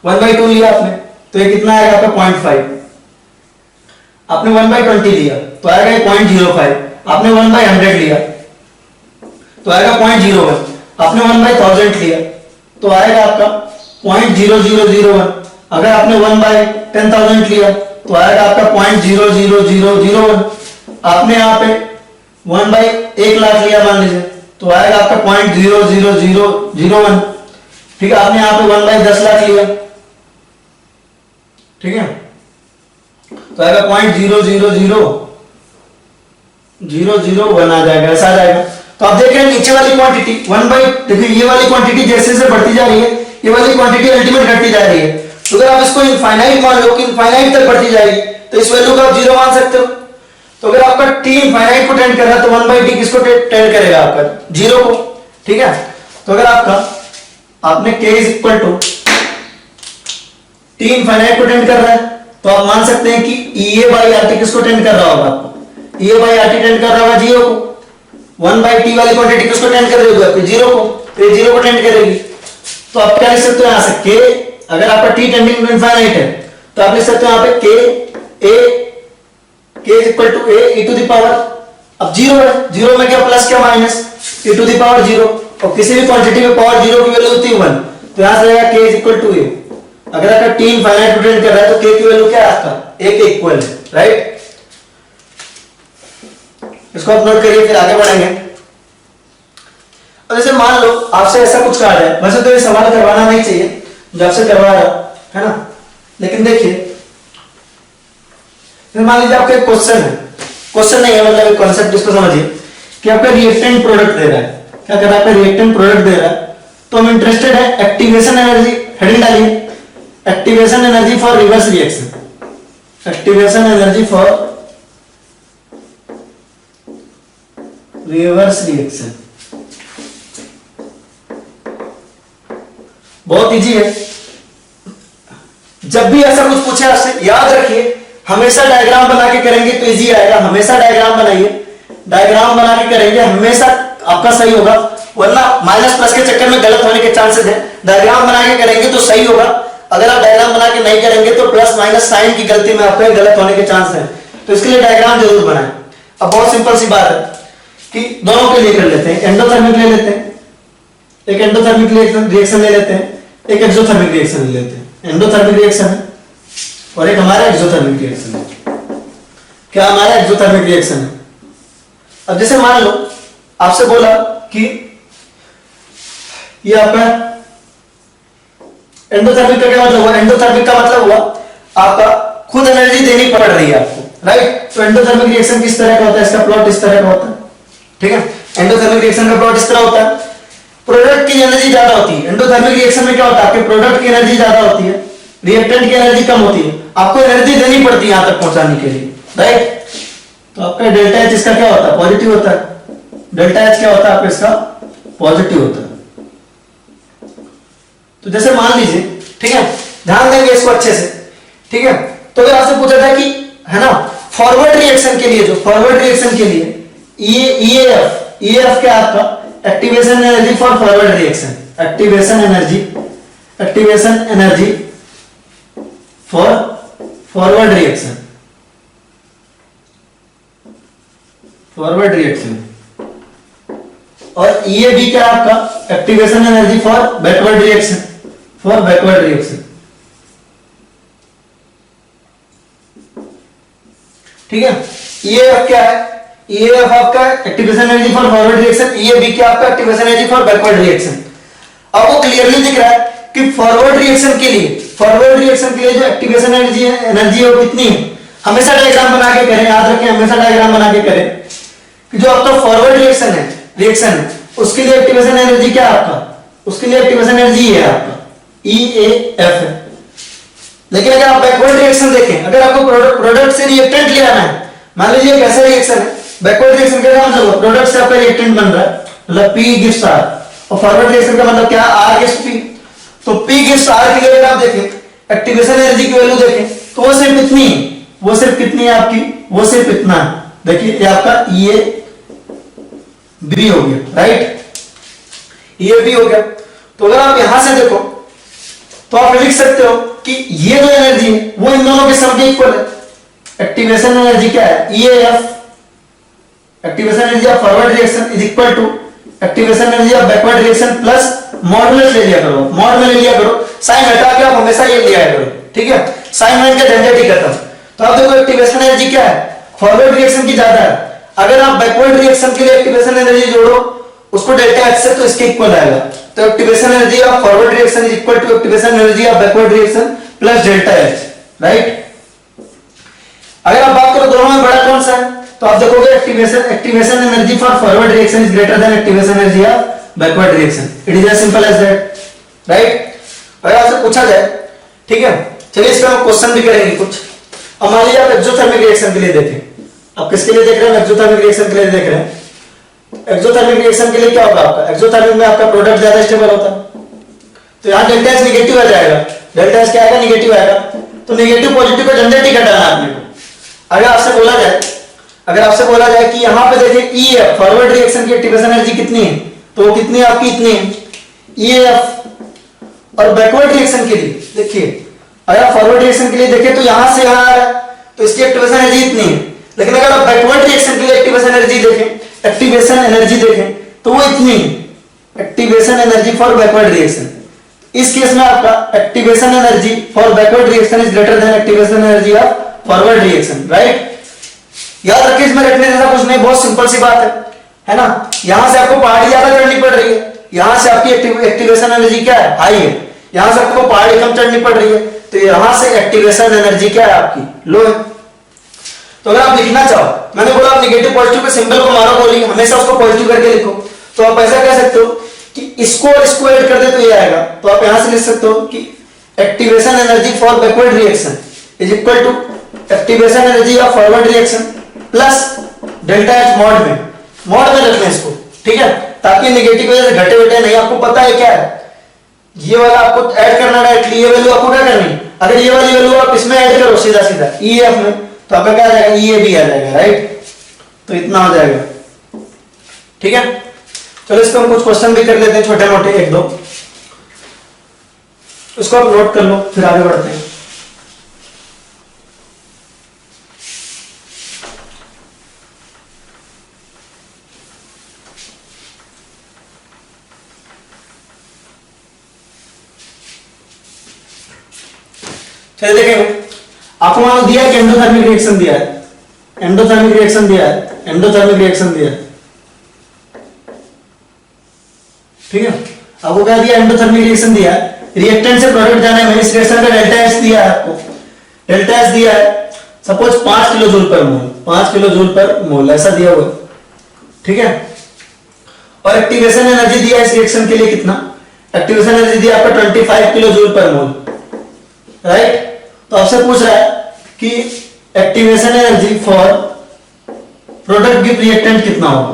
1 बाय 2 लिया आपने, तो ये कितना आएगा आपका 0.5, आपने 1 बाय 20 लिया तो आएगा ये 0.05, आपने 1 बाय 100 लिया तो आएगा 0.01, आपने 1 बाय 1000 लिया तो आएगा आपका 0.0001, अगर आपने 1 बाय 10,000 लिया तो आएगा आपका 0.00001, आपने यहाँ पे 1 बाय 1 लाख लिया मान लीजिए तो आएगा आपका 0.00001, ठीक है, आपने यहाँ पे 1 बाय 10 लाख लिया, ठीक है, तो आएगा 0.0000001 आ जाएगा, ऐसा आ जाएगा। तो आप देख रहे हैं नीचे वाली क्वांटिटी 1 बाय, देखिए ये वाली क्वांटिटी जैसे जैसे बढ़ती जा रही है, ये वाली क्वांटिटी अल्टीमेट घटती जा रही है, तो अगर आप इसको इनफाइनाइट मान लो कि इनफाइनाइट तक बढ़ती जाएगी तो इस वैल्यू को आप 0 मान सकते हो। तो अगर आपका t इनफाइनाइट को टेंड कर रहा है तो 1 बाय t किसको टेंड करेगा, आपका 0 को, ठीक है। तो अगर आपने k is equal to t infinite को टेंड कर रहा है तो आप मान सकते हैं कि ea बाय rt किसको टेंड कर रहा होगा, आपको ea बाय rt टेंड कर रहा होगा 0 को, 1 बाय t वाली क्वांटिटी किसको टेंड कर रही होगी, आपकी 0 को, तो ये 0 को टेंड करेगी। तो आप क्या लिख सकते हो यहाँ से k, अगर आपका t टेंडिंग टू इनफाइनाइट है तो आप लिख सकते हो यहाँ पे k is equal to a e to the power, अब 0 है, 0 में क्या प्लस क्या minus, e to the power 0, और किसी भी क्वांटिटी में पावर 0 की वैल्यू होती है 1, तो यहां से आएगा k is equal to a। अगर आपका t इनफाइनाइट को टेंड कर रहा है तो k की वैल्यू क्या है आपका, a के इक्वल है, राइट। इसको आप नोट करिए, फिर आगे बढ़ेंगे। अब जैसे मान लो आपसे ऐसा कुछ कहा जाए, वैसे तो ये सवाल करवाना नहीं चाहिए जो आपसे करवा रहा है ना, लेकिन देखिए मान लीजिए आपका एक क्वेश्चन है, क्वेश्चन नहीं है मतलब एक कॉन्सेप्ट, इसको समझिए कि आपका रिएक्टेंट प्रोडक्ट दे रहा है, क्या कर रहा है, आपका रिएक्टेंट प्रोडक्ट दे रहा है, तो हम इंटरेस्टेड है एक्टिवेशन एनर्जी, हेडिंग डालिए activation energy for reverse reaction, activation energy for reverse reaction, बहुत इजी है। जब भी ऐसा कुछ पूछे आपसे याद रखिए हमेशा डायग्राम बना के करेंगे तो इजी आएगा, हमेशा डायग्राम बनाइए, डायग्राम बना के करेंगे हमेशा आपका सही होगा, वरना माइनस प्लस के चक्कर में गलत होने के चांसेस है। डायग्राम बना के करेंगे तो सही होगा, अगर आप डायग्राम बना के नहीं करेंगे तो प्लस माइनस साइन की गलती में आपको गलत होने के चांस है, तो इसके लिए डायग्राम जरूर बनाएं। अब बहुत सिंपल सी बात है कि दोनों के लिए कर लेते हैं, एंडोथर्मिक ले लेते हैं, एक एंडोथर्मिक रिएक्शन ले लेते हैं, एक एक्सोथर्मिक रिएक्शन ले लेते हैं। एंडोथर्मिक रिएक्शन है और एक हमारा एक्सोथर्मिक रिएक्शन है। क्या हमारा एक्सोथर्मिक रिएक्शन है? अब जैसे मान लो आपसे बोला कि ये आपका एंडोथर्मिक का क्या मतलब हुआ, एंडोथर्मिक का मतलब हुआ आपका खुद एनर्जी देनी पड़ रही है आपको, राइट। तो एंडोथर्मिक रिएक्शन किस तरह का होता है, इसका प्लॉट इस तरह का होता है, ठीक है। एंडोथर्मिक रिएक्शन का प्लॉट इस तरह होता है, प्रोडक्ट की एनर्जी ज्यादा होती है। एंडोथर्मिक रिएक्शन में क्या होता है, आपके प्रोडक्ट की एनर्जी ज्यादा होती है, रिएक्टेंट की एनर्जी कम होती है, आपको एनर्जी देनी पड़ती है यहां तक पहुंचाने के लिए, राइट। तो आपका डेल्टा एच इसका क्या होता है, पॉजिटिव होता है। डेल्टा एच क्या होता है आपका, इसका पॉजिटिव होता है। तो जैसे मान लीजिए, ठीक है, ध्यान देंगे इसको अच्छे से, ठीक है। तो अगर आपसे पूछा था कि है ना फॉरवर्ड रिएक्शन के लिए, जो फॉरवर्ड रिएक्शन के लिए ईएएफ क्या आपका activation energy for forward reaction, activation energy for forward reaction, और ये भी क्या आपका activation energy for backward reaction, ठीक है। EAF क्या है? EAF आपका activation energy for forward reaction, EAB क्या आपका activation energy for backward reaction. अब वो क्लियरली दिख रहा है कि फॉरवर्ड रिएक्शन के लिए जो एक्टिवेशन एनर्जी है वो कितनी है। हमेशा डायग्राम बना के करें, याद रखें, हमेशा डायग्राम बना के करें कि जो आपका फॉरवर्ड रिएक्शन है उसके लिए एक्टिवेशन एनर्जी क्या है आपका, उसके लिए एक्टिवेशन एनर्जी है आपका EAF है। लेकिन अगर आप बैकवर्ड रिएक्शन देखें, अगर आपको प्रोडक्ट से रिएक्टेंट ले आना है, मान लीजिए कैसा रिएक्शन है, बैकवर्ड रिएक्शन का मतलब प्रोडक्ट से आपका रिएक्टेंट बन रहा है, मतलब P गिव्स R, और फॉरवर्ड रिएक्शन का मतलब क्या, R गिव्स P। तो P गिव्स R के लिए अगर आप देखें एक्टिवेशन एनर्जी की वैल्यू देखें तो वो सिर्फ इतनी है, वो सिर्फ कितनी है आपकी, वो सिर्फ इतना है। देखिए ये आपका EAB हो गया, राइट, EAB हो गया। तो अगर आप यहां से देखो तो आप लिख सकते हो कि ये जो एनर्जी है वो इन दोनों के सम के इक्वल है। एक्टिवेशन एनर्जी क्या है, EAF, activation energy of forward reaction is equal to activation energy of backward reaction plus modulus ले लिया करो, मॉड में ले लिया करो, साइन हटा के आप हमेशा ये लिया करो, ठीक है, साइन वाइन का झंझट ही खत्म। तो आप देखो एक्टिवेशन एनर्जी क्या है, फॉरवर्ड रिएक्शन की ज्यादा है, अगर आप बैकवर्ड रिएक्शन के लिए एक्टिवेशन एनर्जी जोड़ो उसको डेल्टा एच से तो इसके इक्वल आएगा। तो activation energy of forward reaction is equal to activation energy of backward reaction plus delta H, right. अगर आप बात करो दोनों में बड़ा कौन सा है, तो आप देखोगे activation energy for forward reaction is greater than activation energy of backward reaction. It is as simple as that, right. अगर आपसे पूछा जाए, ठीक है, चलिए इसका हम क्वेश्चन भी करेंगे कुछ। अब मान लीजिए आप एक्सोथर्मिक रिएक्शन के लिए देखें, आप किसके लिए देख रहे हैं, एक्सोथर्मिक रिएक्शन के लिए देख रहे हैं। एक्सोथर्मिक रिएक्शन के लिए क्या होगा आपका, एक्सोथर्मिक में आपका प्रोडक्ट ज्यादा स्टेबल होता है, तो यहां डेल्टा एच नेगेटिव आ जाएगा, डेल्टा एच क्या आएगा, नेगेटिव आएगा। तो नेगेटिव पॉजिटिव का झंझट ही घटाना है आपने को। अगर आपसे बोला जाए कि यहां पे देखिए EF फॉरवर्ड रिएक्शन की एक्टिवेशन एनर्जी कितनी है, तो वो कितनी है आपकी, इतनी है EF। और बैकवर्ड रिएक्शन के लिए देखिए, अगर फॉरवर्ड रिएक्शन के लिए देखें तो यहां से यहां आ रहा है, तो इसकी एक्टिवेशन एनर्जी इतनी है। लेकिन अगर आप बैकवर्ड रिएक्शन के लिए एक्टिवेशन एनर्जी देखें तो वो इतनी है, activation energy for backward reaction. इस केस में आपका activation energy for backward reaction is greater than activation energy of forward reaction, right. याद रखिए, इसमें रखने जैसा कुछ नहीं, बहुत सिंपल सी बात है ना। यहां से आपको पहाड़ी ज्यादा चढ़नी पड़ रही है, यहां से आपकी एक्टिवेशन एनर्जी क्या है, हाई है, यहां से आपको पहाड़ी कम चढ़नी पड़ रही है, तो यहां से एक्टिवेशन एनर्जी क्या है आपकी, लो है। तो अगर आप लिखना चाहो, मैंने बोला आप नेगेटिव पॉजिटिव के सिंबल को मारो गोली, हमेशा उसको पॉजिटिव करके लिखो, तो आप ऐसा कह सकते हो कि इसको और इसको ऐड कर दे तो ये आएगा। तो आप यहां से लिख सकते हो कि activation energy for backward reaction is equal to activation energy of forward reaction plus delta H mod में रखना इसको, ठीक है, ताकि नेगेटिव वजह से घटे वटे नहीं। आपको पता है क्या है, ये वाला आपको ऐड करना डायरेक्टली, ये वैल्यू आपको क्या करनी, अगर ये वाली वैल्यू आप इसमें ऐड करो सीधा EF में, तो आपका क्या आ जाएगा, EAB आ जाएगा, राइट। तो इतना हो जाएगा, ठीक है। चलो इसको हम कुछ क्वेश्चन भी कर लेते हैं, छोटे मोटे एक दो, इसको आप नोट कर लो, फिर आगे बढ़ते हैं। चलिए देखेंगे, आपको मान लो दिया है कि एंडोथर्मिक रिएक्शन दिया है, एंडोथर्मिक रिएक्शन दिया है, ठीक है। आपको क्या दिया, एंडोथर्मिक रिएक्शन दिया है, रिएक्टेंट से प्रोडक्ट जाने में इस रिएक्शन का डेल्टा एच दिया है आपको, डेल्टा एच दिया है सपोज 5 किलो जूल पर मोल, 5 किलो जूल पर मोल ऐसा दिया हुआ, ठीक है। और एक्टिवेशन एनर्जी दिया है इस रिएक्शन के लिए कितना, एक्टिवेशन एनर्जी दिया आपका 25 किलो जूल पर मोल, राइट। तो आपसे पूछ रहा है कि activation energy for product give reactant कितना होगा,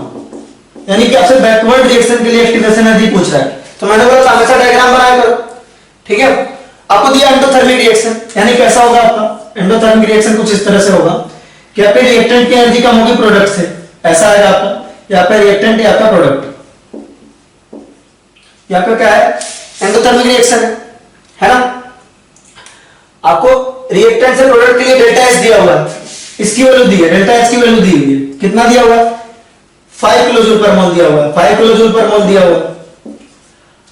यानी कि आपसे बैकवर्ड रिएक्शन के लिए एक्टिवेशन एनर्जी पूछ रहा है। तो मैंने बोला हमेशा डायग्राम बनाया करो, ठीक है। आपको दिया एंडोथर्मिक रिएक्शन, यानी कैसा होगा आपका एंडोथर्मिक रिएक्शन, कुछ इस तरह से होगा कि आपके रिएक्टेंट की एनर्जी कम होगी प्रोडक्ट से, ऐसा आएगा आपका, या आपका रिएक्टेंट या आपका प्रोडक्ट। ये आपका क्या है, एंडोथर्मिक रिएक्शन है ना। आपको रिएक्टेंट से प्रोडक्ट के लिए डेल्टा एच दिया हुआ है, इसकी वैल्यू दी है, डेल्टा एच की वैल्यू दी हुई है, कितना दिया हुआ है 5 किलोजूल पर मोल दिया हुआ है, 5 किलोजूल पर मोल दिया हुआ है।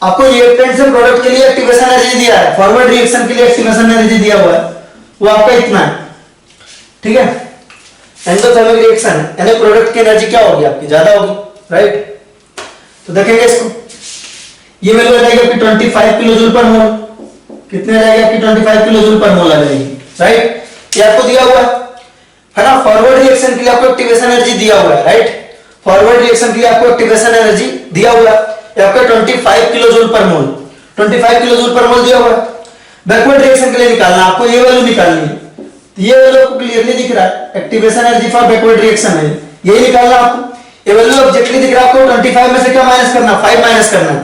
आपको रिएक्टेंट से प्रोडक्ट के लिए एक्टिवेशन एनर्जी दिया है, फॉरवर्ड रिएक्शन के लिए एक्टिवेशन एनर्जी दिया हुआ है, वो आपका इतना है, ठीक है। एंडोथर्मिक रिएक्शन यानी प्रोडक्ट की एनर्जी क्या होगी आपकी, ज्यादा होगी, राइट। तो देखेंगे इसको, ये वैल्यू आ जाएगी आपकी 25 किलोजूल पर मोल, कितने आ जाएगी आपकी 25 किलोजूल पर मोल आ जाएगी, राइट। ये आपको दिया हुआ है ना। फॉरवर्ड रिएक्शन के लिए आपको एक्टिवेशन एनर्जी दिया हुआ है, राइट। फॉरवर्ड रिएक्शन के लिए आपको एक्टिवेशन एनर्जी दिया हुआ है, ये आपका 25 किलोजूल पर मोल, 25 किलोजूल पर मोल दिया हुआ है। बैकवर्ड रिएक्शन के लिए निकालना, आपको ये वैल्यू निकालनी है, ये वैल्यू आपको क्लियरली दिख रहा है, activation energy for backward reaction है, यही निकालना आपको। ये वैल्यू ऑब्जेक्टली दिख रहा है आपको, 25 में से क्या माइनस करना, 5 माइनस करना है,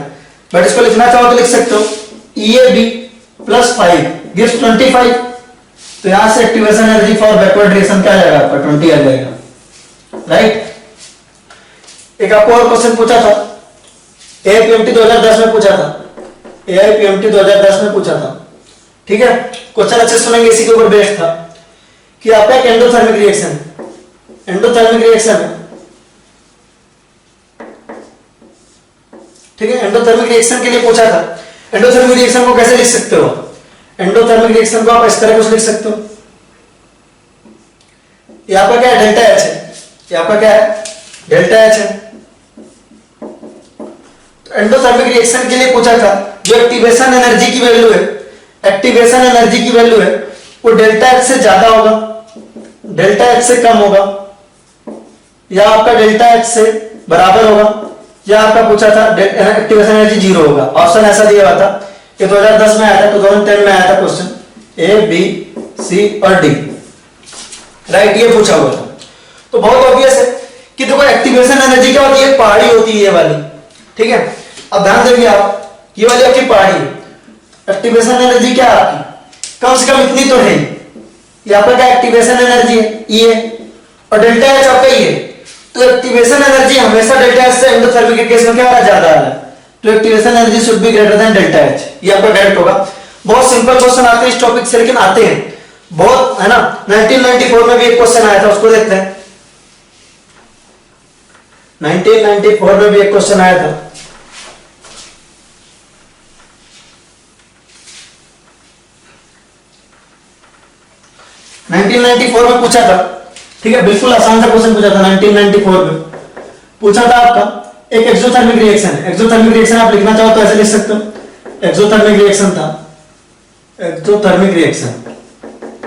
बट इसको लिखना चाहो तो लिख सकते हो EAB प्लस 5 गिव्स 25। तो यहां से activation energy for backward reaction क्या आ जाएगा आपका 20 आ जाएगा, राइट। एक आपको और क्वेश्चन पूछा था, AIPMT 2010 में पूछा था, AIPMT 2010 में पूछा था, ठीक है। क्वेश्चन अच्छे सुनेंगे, इसी के ऊपर बेस्ड था कि आपका एक एंडोथर्मिक रिएक्शन, एंडोथर्मिक रिएक्शन है, ठीक है। एंडोथर्मिक रिएक्शन के लिए पूछा था, एंडोथर्मिक रिएक्शन को कैसे लिख सकते हो, एंडोथर्मिक रिएक्शन को आप इस तरह कुछ लिख सकते हो, ये आपका क्या है डेल्टा एच है, ये आपका क्या है डेल्टा एच है। एंडोथर्मिक रिएक्शन के लिए पूछा था, जो एक्टिवेशन एनर्जी की वैल्यू है, एक्टिवेशन एनर्जी की वैल्यू है वो डेल्टा एच से ज्यादा होगा, डेल्टा एच से कम होगा, या आपका डेल्टा एच से बराबर होगा, या आपका पूछा था एक्टिवेशन एनर्जी 0 होगा। ऑप्शन ऐसा दिया हुआ था, ये 2010 में आया था, 2010 में आया था क्वेश्चन, A, B, C और D, राइट, ये पूछा हुआ था। तो बहुत ऑब्वियस है कि देखो एक्टिवेशन एनर्जी क्या होती है, पहाड़ी होती है ये वाली, ठीक है। अब ध्यान देंगे आप, ये वाली आपकी पहाड़ी, एक्टिवेशन एनर्जी क्या है आपकी, कम से कम इतनी तो है, ये आपका क्या एक्टिवेशन एनर्जी है ये, और डेल्टा एच आपका ये, तो एक्टिवेशन एनर्जी हमेशा डेल्टा एच से एंडोथर्मिक के केस में क्या ज्यादा है, तो activation energy should be greater than delta H, ये आपका डायरेक्ट होगा। बहुत सिंपल क्वेश्चन आते हैं इस टॉपिक से, लेकिन आते हैं बहुत, है ना। 1994 में भी एक क्वेश्चन आया था, उसको देखते हैं। 1994 में भी एक क्वेश्चन आया था, में पूछा था, ठीक है, बिल्कुल आसान सा क्वेश्चन पूछा था। 1994 में पूछा था आपका एक एक्सोथर्मिक रिएक्शन, एक्सोथर्मिक रिएक्शन आप लिखना चाहो तो ऐसे लिख सकते हो, एक्सोथर्मिक रिएक्शन था, एक्सोथर्मिक रिएक्शन,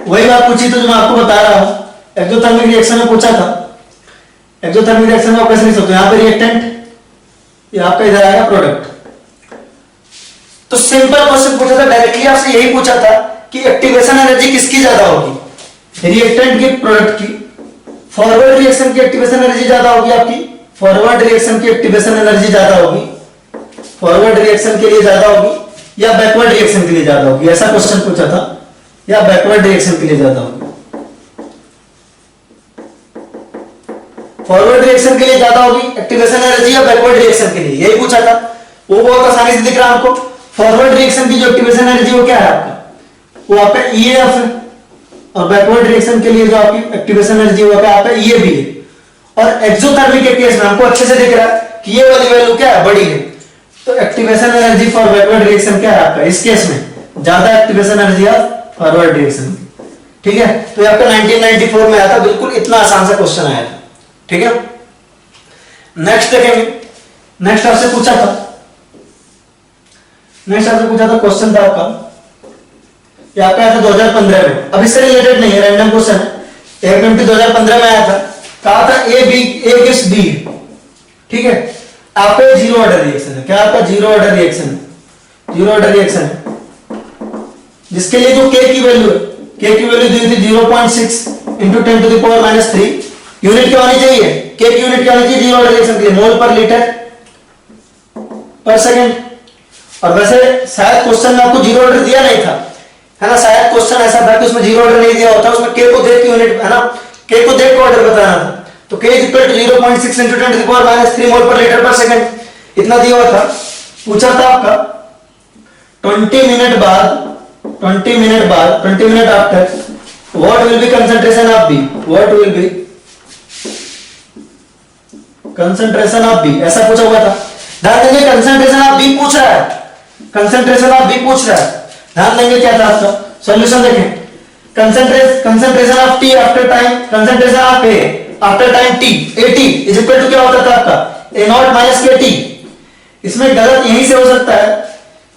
वही बात पूछी तो जो मैं आपको बता रहा हूं, एक्सोथर्मिक रिएक्शन में पूछा था। एक्सोथर्मिक रिएक्शन में आप कैसे लिख सकते हो, यहां पे रिएक्टेंट, ये आपका इधर आएगा प्रोडक्ट। तो सिंपल क्वेश्चन पूछा था, डायरेक्टली आपसे यही पूछा था कि एक्टिवेशन एनर्जी किसकी ज्यादा होगी, रिएक्टेंट की, प्रोडक्ट की। फॉरवर्ड रिएक्शन की एक्टिवेशन एनर्जी ज्यादा होगी आपकी, फॉरवर्ड रिएक्शन की एक्टिवेशन एनर्जी ज्यादा होगी, फॉरवर्ड रिएक्शन के लिए ज्यादा होगी या बैकवर्ड रिएक्शन के लिए ज्यादा होगी, ऐसा क्वेश्चन पूछा था, या बैकवर्ड रिएक्शन के लिए ज्यादा होगी, फॉरवर्ड रिएक्शन के लिए ज्यादा होगी एक्टिवेशन एनर्जी या बैकवर्ड रिएक्शन के लिए, यही पूछा था। वो बहुत आसानी से दिख रहा है आपको, फॉरवर्ड रिएक्शन की जो एक्टिवेशन एनर्जी वो क्या है आपका, वो आपका EAF है, और बैकवर्ड रिएक्शन के लिए जो आपकी एक्टिवेशन एनर्जी वो क्या आपका EAB है। और एक्सोथर्मिक के केस में हमको अच्छे से दिख रहा है कि ये वाली वैल्यू क्या है, बड़ी है, तो activation energy for backward reaction क्या है आपका, इस केस में ज्यादा activation energy of forward reaction, ठीक है। तो ये आपका 1994 में आया था, बिल्कुल इतना आसान सा क्वेश्चन आया था, ठीक है। नेक्स्ट देखेंगे, नेक्स्ट आपसे पूछा था, नेक्स्ट आपसे पूछा था क्वेश्चन था आपका, ये आपका आया था 2015 में, अब इससे रिलेटेड नहीं है, रैंडम क्वेश्चन है, AIPMT 2015 में आया था, कहा था A gives B, ठीक है। आपका जीरो ऑर्डर रिएक्शन है, क्या आपका जीरो ऑर्डर रिएक्शन है, जीरो ऑर्डर रिएक्शन है, जिसके लिए जो K की वैल्यू है, K की वैल्यू दी थी 0.6 into 10 to the power -3, unit क्या होनी चाहिए, K की यूनिट क्या होनी चाहिए जीरो ऑर्डर रिएक्शन के लिए, मोल पर लीटर पर सेकंड। और वैसे शायद क्वेश्चन में आपको जीरो ऑर्डर दिया नहीं था, है ना, शायद क्वेश्चन ऐसा था कि उसमें जीरो ऑर्डर नहीं दिया होता, उसमें K को देख के यूनिट, है ना, K को देख के ऑर्डर बताना था। तो K 0.6 into 10 to the power -3 mole पर लीटर पर सेकंड, इतना दिया हुआ था। पूछा था आपका 20 minute after what will be concentration of B, what will be concentration of B, ऐसा पूछा हुआ था। ध्यान देंगे कंसंट्रेशन ऑफ बी पूछ रहा है, कंसंट्रेशन ऑफ बी पूछ रहा है। ध्यान देंगे क्या था आपका सॉल्यूशन देखें। Concentration of T after time, concentration of A after time T, AT is equal to क्या होता था आपका A naught minus K T. इसमें गलत यहीं से हो सकता है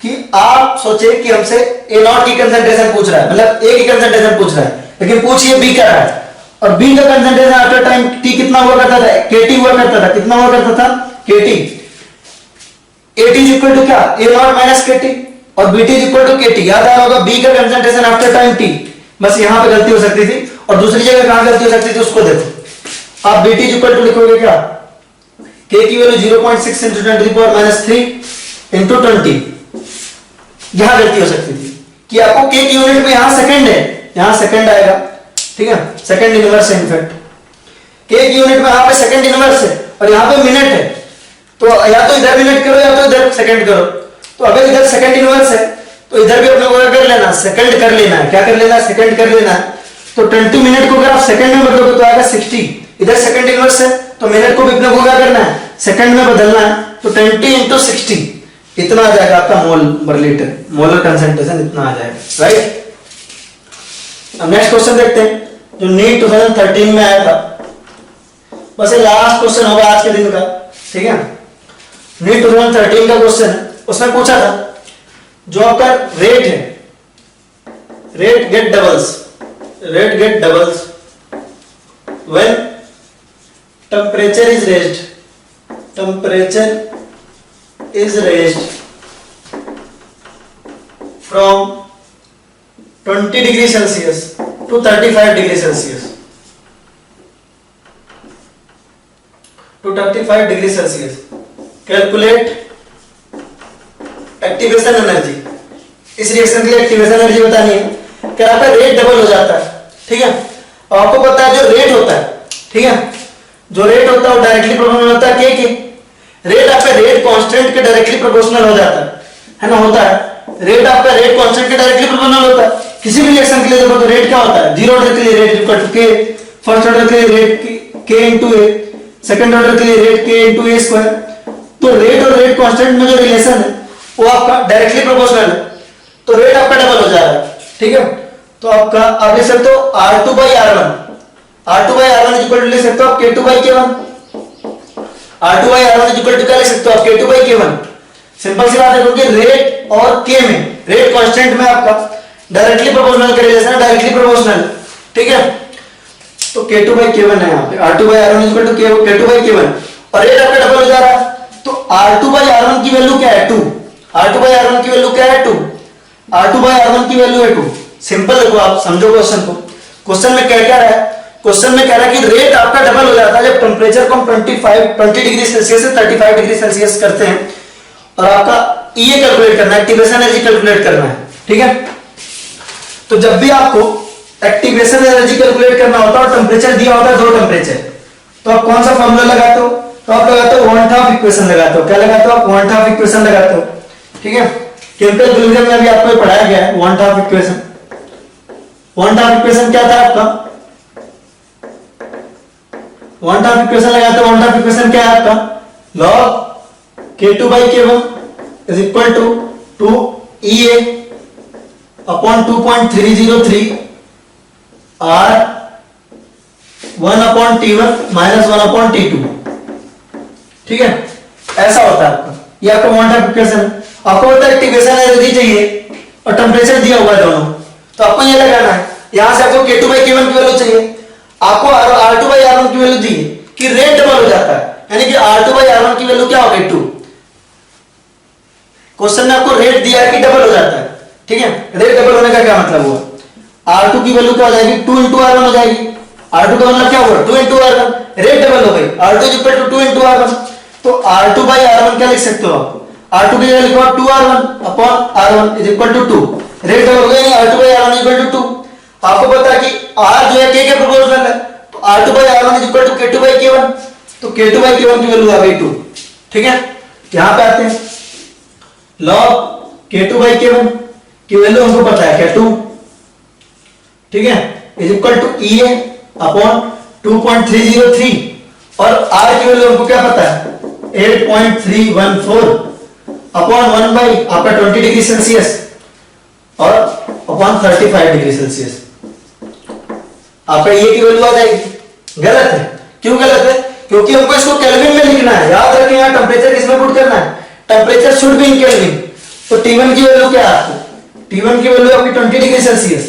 कि आप सोचे कि हमसे ए नॉट की कंसंट्रेशन पूछ रहा है, मतलब ए की कंसंट्रेशन पूछ रहा है, लेकिन पूछिए बी का है, और बी का कंसंट्रेशन आफ्टर टाइम टी कितना हुआ करता था, केटी हुआ करता था। कितना हुआ करता था, केटी। एटी इज इक्वल टू क्या, ए नॉट माइनस केटी, और बीटी इज इक्वल टू केटी। याद आ रहा होगा बी का कंसंट्रेशन आफ्टर टाइम टी, बस यहां पे गलती हो सकती थी, और दूसरी जगह कहां गलती हो सकती थी उसको देखो। आप बीटी इज इक्वल टू लिखोगे क्या, के की value 0.6 into 10 to the power minus 3 into 20। यहां गलती हो सकती थी कि आपको के की यूनिट में यहां सेकंड है, यहां सेकंड आएगा, ठीक है, सेकंड इनवर्स है। इनफैक्ट के की यूनिट में यहां पे सेकंड इनवर्स है और यहां पे मिनट है, तो या तो इधर मिनट करो या तो इधर सेकंड करो। तो अगर इधर सेकंड इनवर्स है तो इधर भी अपने को कर लेना, सेकंड कर लेना है। क्या कर लेना है, सेकंड कर लेना है। तो 20 मिनट को अगर आप सेकंड में बदलोगे तो आएगा 60। इधर सेकंड इनवर्स है तो मिनट को भी अपने को क्या करना है, सेकंड में बदलना है। तो 20 into 60 इतना आ जाएगा आपका मोल पर लीटर, मोलर कंसंट्रेशन इतना आ जाएगा, राइट। अब नेक्स्ट क्वेश्चन देखते हैं जो नीट 2013 में आया था। बस ये लास्ट क्वेश्चन होगा आज के दिन का, ठीक है। नीट 2013 का क्वेश्चन है, उसमें पूछा था जो आपका रेट है, rate get doubles when temperature is raised from 20 degree Celsius to 35 degree Celsius, Calculate activation energy. इस रिएक्शन के लिए एक्टिवेशन एनर्जी बतानी है। क्या आपका रेट डबल हो जाता है, ठीक है। और आपको पता है जो रेट होता है, ठीक है, जो रेट होता है वो डायरेक्टली प्रोपोर्शनल होता है के। रेट आपका रेट कांस्टेंट के डायरेक्टली प्रोपोर्शनल हो जाता है ना, होता है। रेट आपका रेट कांस्टेंट के डायरेक्टली प्रोपोर्शनल होता है। किसी भी रिएक्शन के लिए देखो तो रेट क्या होता है, जीरो ऑर्डर के लिए रेट इक्वल टू के, फर्स्ट ऑर्डर के लिए रेट के इनटू ए, सेकंड ऑर्डर के लिए रेट के इनटू ए स्क्वायर। तो रेट और रेट कांस्टेंट में जो रिलेशन है वो आपका डायरेक्टली प्रोपोर्शनल है, तो रेट आपका डबल हो जा रहा है, ठीक है। तो आपका आप लिख सकते हो R2/R1, R2/R1 is equal to लिख सकते हो आप K2/K1, R2/R1 is equal to क्या लिख सकते हो आप K2/K1। सिंपल सी बात है, क्योंकि रेट और K में, रेट कांस्टेंट में आपका डायरेक्टली प्रोपोर्शनल का रिलेशन है, डायरेक्टली प्रोपोर्शनल, ठीक है। तो K2/K1 है यहाँ पे, R2/R1 is equal to K2/K1, और रेट आपका डबल हो जा रहा है। तो R2/R1 की वैल्यू क्या है, 2। R2/R1 की वैल्यू क्या है, 2। R2/R1 की वैल्यू है 2। सिंपल देखो, आप समझो क्वेश्चन को। क्वेश्चन में क्या कह रहा है, क्वेश्चन में कह रहा है कि रेट आपका डबल हो जाता है जब टेम्परेचर को हम 20 डिग्री सेल्सियस से 35 डिग्री सेल्सियस करते हैं, और आपका ये कैलकुलेट करना है, एक्टिवेशन एनर्जी कैलकुलेट करना है, ठीक है। तो जब भी आपको एक्टिवेशन एनर्जी कैलकुलेट करना होता है और टेम्परेचर दिया होता है, दो टेम्परेचर, तो आप कौन सा फॉर्मूला लगाते हो, तो आप लगाते हो वन हाफ इक्वेशन लगाते हो। क्या लगाते हो आप, वन हाफ इक्वेशन लगाते हो, ठीक है। केमिकल इक्विलिब्रियम में भी आपको पढ़ाया गया है one half equation. One half equation क्या था आपका, वन हाफ इक्वेशन लगाते हो। वन हाफ इक्वेशन क्या है आपका, log K2/K1 is equal to 2EA upon 2.303 R 1/T1 minus 1/T2, ठीक है। ऐसा होता है आपका, ये आपका वन हाफ इक्वेशन है। आपको पता है एक्टिवेशन एनर्जी चाहिए और टेम्परेचर दिया हुआ है दोनों, तो आपको ये लगाना है। यहां से आपको K2/K1 की वैल्यू चाहिए, आपको R2/R1 की वैल्यू चाहिए, कि रेट डबल हो जाता है, यानी कि R2/R1 की वैल्यू क्या होगी, 2। क्वेश्चन में आपको रेट दिया है कि डबल हो जाता है, ठीक है। रेट डबल होने का क्या मतलब हुआ, R2 की वैल्यू क्या हो जाएगी, 2 into R1 हो जाएगी। R2 का मतलब क्या हुआ, 2 into R1, रेट डबल हो गई, R2 is equal to 2 into R1। तो R2/R1 क्या लिख सकते हो आप, R2 की जगह लिखो 2R1 upon R1 is equal to 2। Rate double हो गया, यानी R2/R1 इज इक्वल टू 2। आपको पता है कि R जो है K के प्रोपोर्शनल है, तो R2/R1 is equal to K2/K1, तो K2/K1 की वैल्यू आ गई 2, ठीक है। यहां पे आते हैं, लॉग K2/K1 की वैल्यू हमको पता है K2, ठीक है, is equal to EA upon 2.303 और R की वैल्यू हमको क्या पता है 8.314 अपॉन 1 बाई आपका 20 डिग्री सेल्सियस और अपॉन 35 डिग्री सेल्सियस। आपका ये की वैल्यू आ जाएगी। गलत है। क्यों गलत है? क्योंकि हमको इसको केल्विन में लिखना है। याद रखें यहाँ टेम्परेचर किसमें पुट करना है, temperature should be in kelvin. तो T1 की वैल्यू क्या है आपको, T1 की वैल्यू आपकी 20 डिग्री सेल्सियस।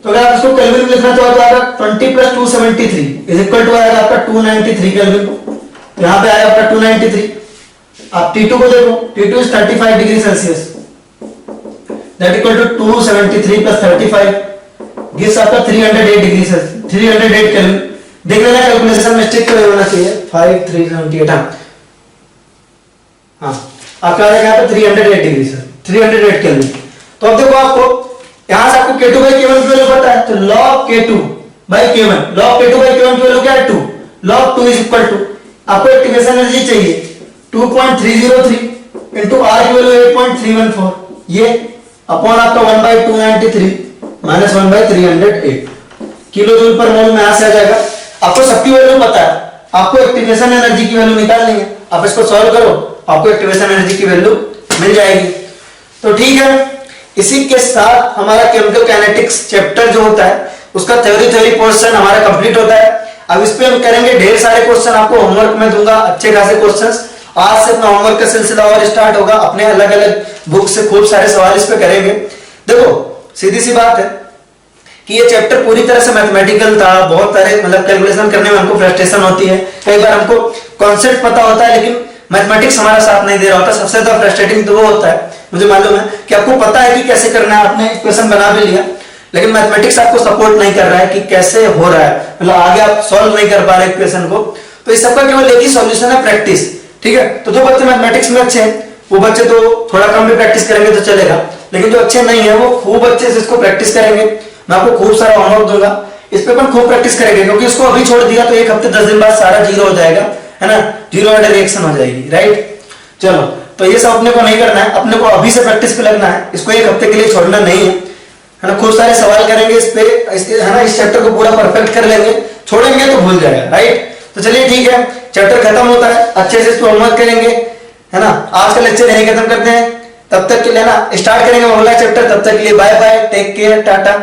तो अगर आप इसको केल्विन में लिखना तो आएगा 20 प्लस 273 इज इक्वल टू आएगा आपका 293 केल्विन। तो यहाँ पे आएगा आपका 293। आप T2 को देखो, T2 इज 35 degree Celsius, that equal to 273 plus 35 gives आपका 308 डिग्री सेल्सियस, 308 केल्विन। देख लेना कैलकुलेशन मिस्टेक तो होना चाहिए 5378। हाँ आपका आ जाएगा यहाँ पे 308 डिग्री से 308 केल्विन। तो अब देखो आपको यहां से आपको K2/K1 की वैल्यू पता है, तो log K2/K1, log K2/K1 की वैल्यू क्या है 2, log 2 इज इक्वल टू आपको एक्टिवेशन एनर्जी चाहिए 2.303 इनटू R की वैल्यू 8.314 ये अपॉन आपका 1/293 माइनस 1/308 किलो जूल पर मोल में यहां से आ जाएगा। आपको सबकी वैल्यू पता है, आपको एक्टिवेशन एनर्जी की वैल्यू निकालनी है। आप इसको सॉल्व करो, आपको एक्टिवेशन एनर्जी की वैल्यू मिल जाएगी। तो ठीक है, इसी के साथ हमारा केमिकल काइनेटिक्स चैप्टर जो होता है उसका थ्योरी पोर्शन हमारा कंप्लीट होता है। अब इस पे हम करेंगे ढेर सारे क्वेश्चन, आपको होमवर्क में दूंगा अच्छे खासे क्वेश्चंस। आज से अपना होमवर्क का सिलसिला और स्टार्ट होगा, अपने अलग अलग बुक से खूब सारे सवाल इस पे करेंगे। देखो सीधी सी बात है कि ये चैप्टर पूरी तरह से मैथमेटिकल था, बहुत सारे मतलब कैलकुलेशन करने में हमको फ्रस्ट्रेशन होती है, कई बार हमको कॉन्सेप्ट पता होता है लेकिन मैथमेटिक्स हमारा साथ नहीं दे रहा होता। सबसे ज्यादा फ्रस्ट्रेटिंग तो वो होता है, मुझे मालूम है कि आपको पता है कि कैसे करना है, आपने इक्वेशन बना भी लिया लेकिन मैथमेटिक्स आपको सपोर्ट नहीं कर रहा है कि कैसे हो रहा है, मतलब आगे आप सॉल्व नहीं कर पा रहे इक्वेशन को। तो इस सबका केवल एक ही सॉल्यूशन है, प्रैक्टिस। ठीक है, तो जो बच्चे मैथमेटिक्स में अच्छे हैं वो बच्चे तो थोड़ा कम भी प्रैक्टिस करेंगे तो चलेगा, लेकिन जो अच्छे नहीं है वो खूब अच्छे से इसको प्रैक्टिस करेंगे। मैं आपको खूब सारा होमवर्क दूंगा, इस पे अपन खूब प्रैक्टिस करेंगे, क्योंकि इसको अभी छोड़ दिया तो एक हफ्ते 10 दिन बाद सारा जीरो हो जाएगा, है ना, जीरो ऑर्डर रिएक्शन हो जाएगी, राइट। चलो, तो ये सब अपने को नहीं करना है, अपने को अभी से प्रैक्टिस पे लगना है, इसको एक हफ्ते के लिए छोड़ना नहीं है ना। खूब सारे सवाल करेंगे इस पे, है ना, इस चैप्टर को पूरा परफेक्ट कर लेंगे, छोड़ेंगे तो भूल जाएगा, राइट। तो चलिए ठीक है, चैप्टर खत्म होता है, अच्छे से इसको होमवर्क करेंगे, है ना। आज का लेक्चर यहीं खत्म करते हैं, तब तक के लिए ना स्टार्ट करेंगे अगला चैप्टर, तब तक के लिए bye bye, take care, Tata.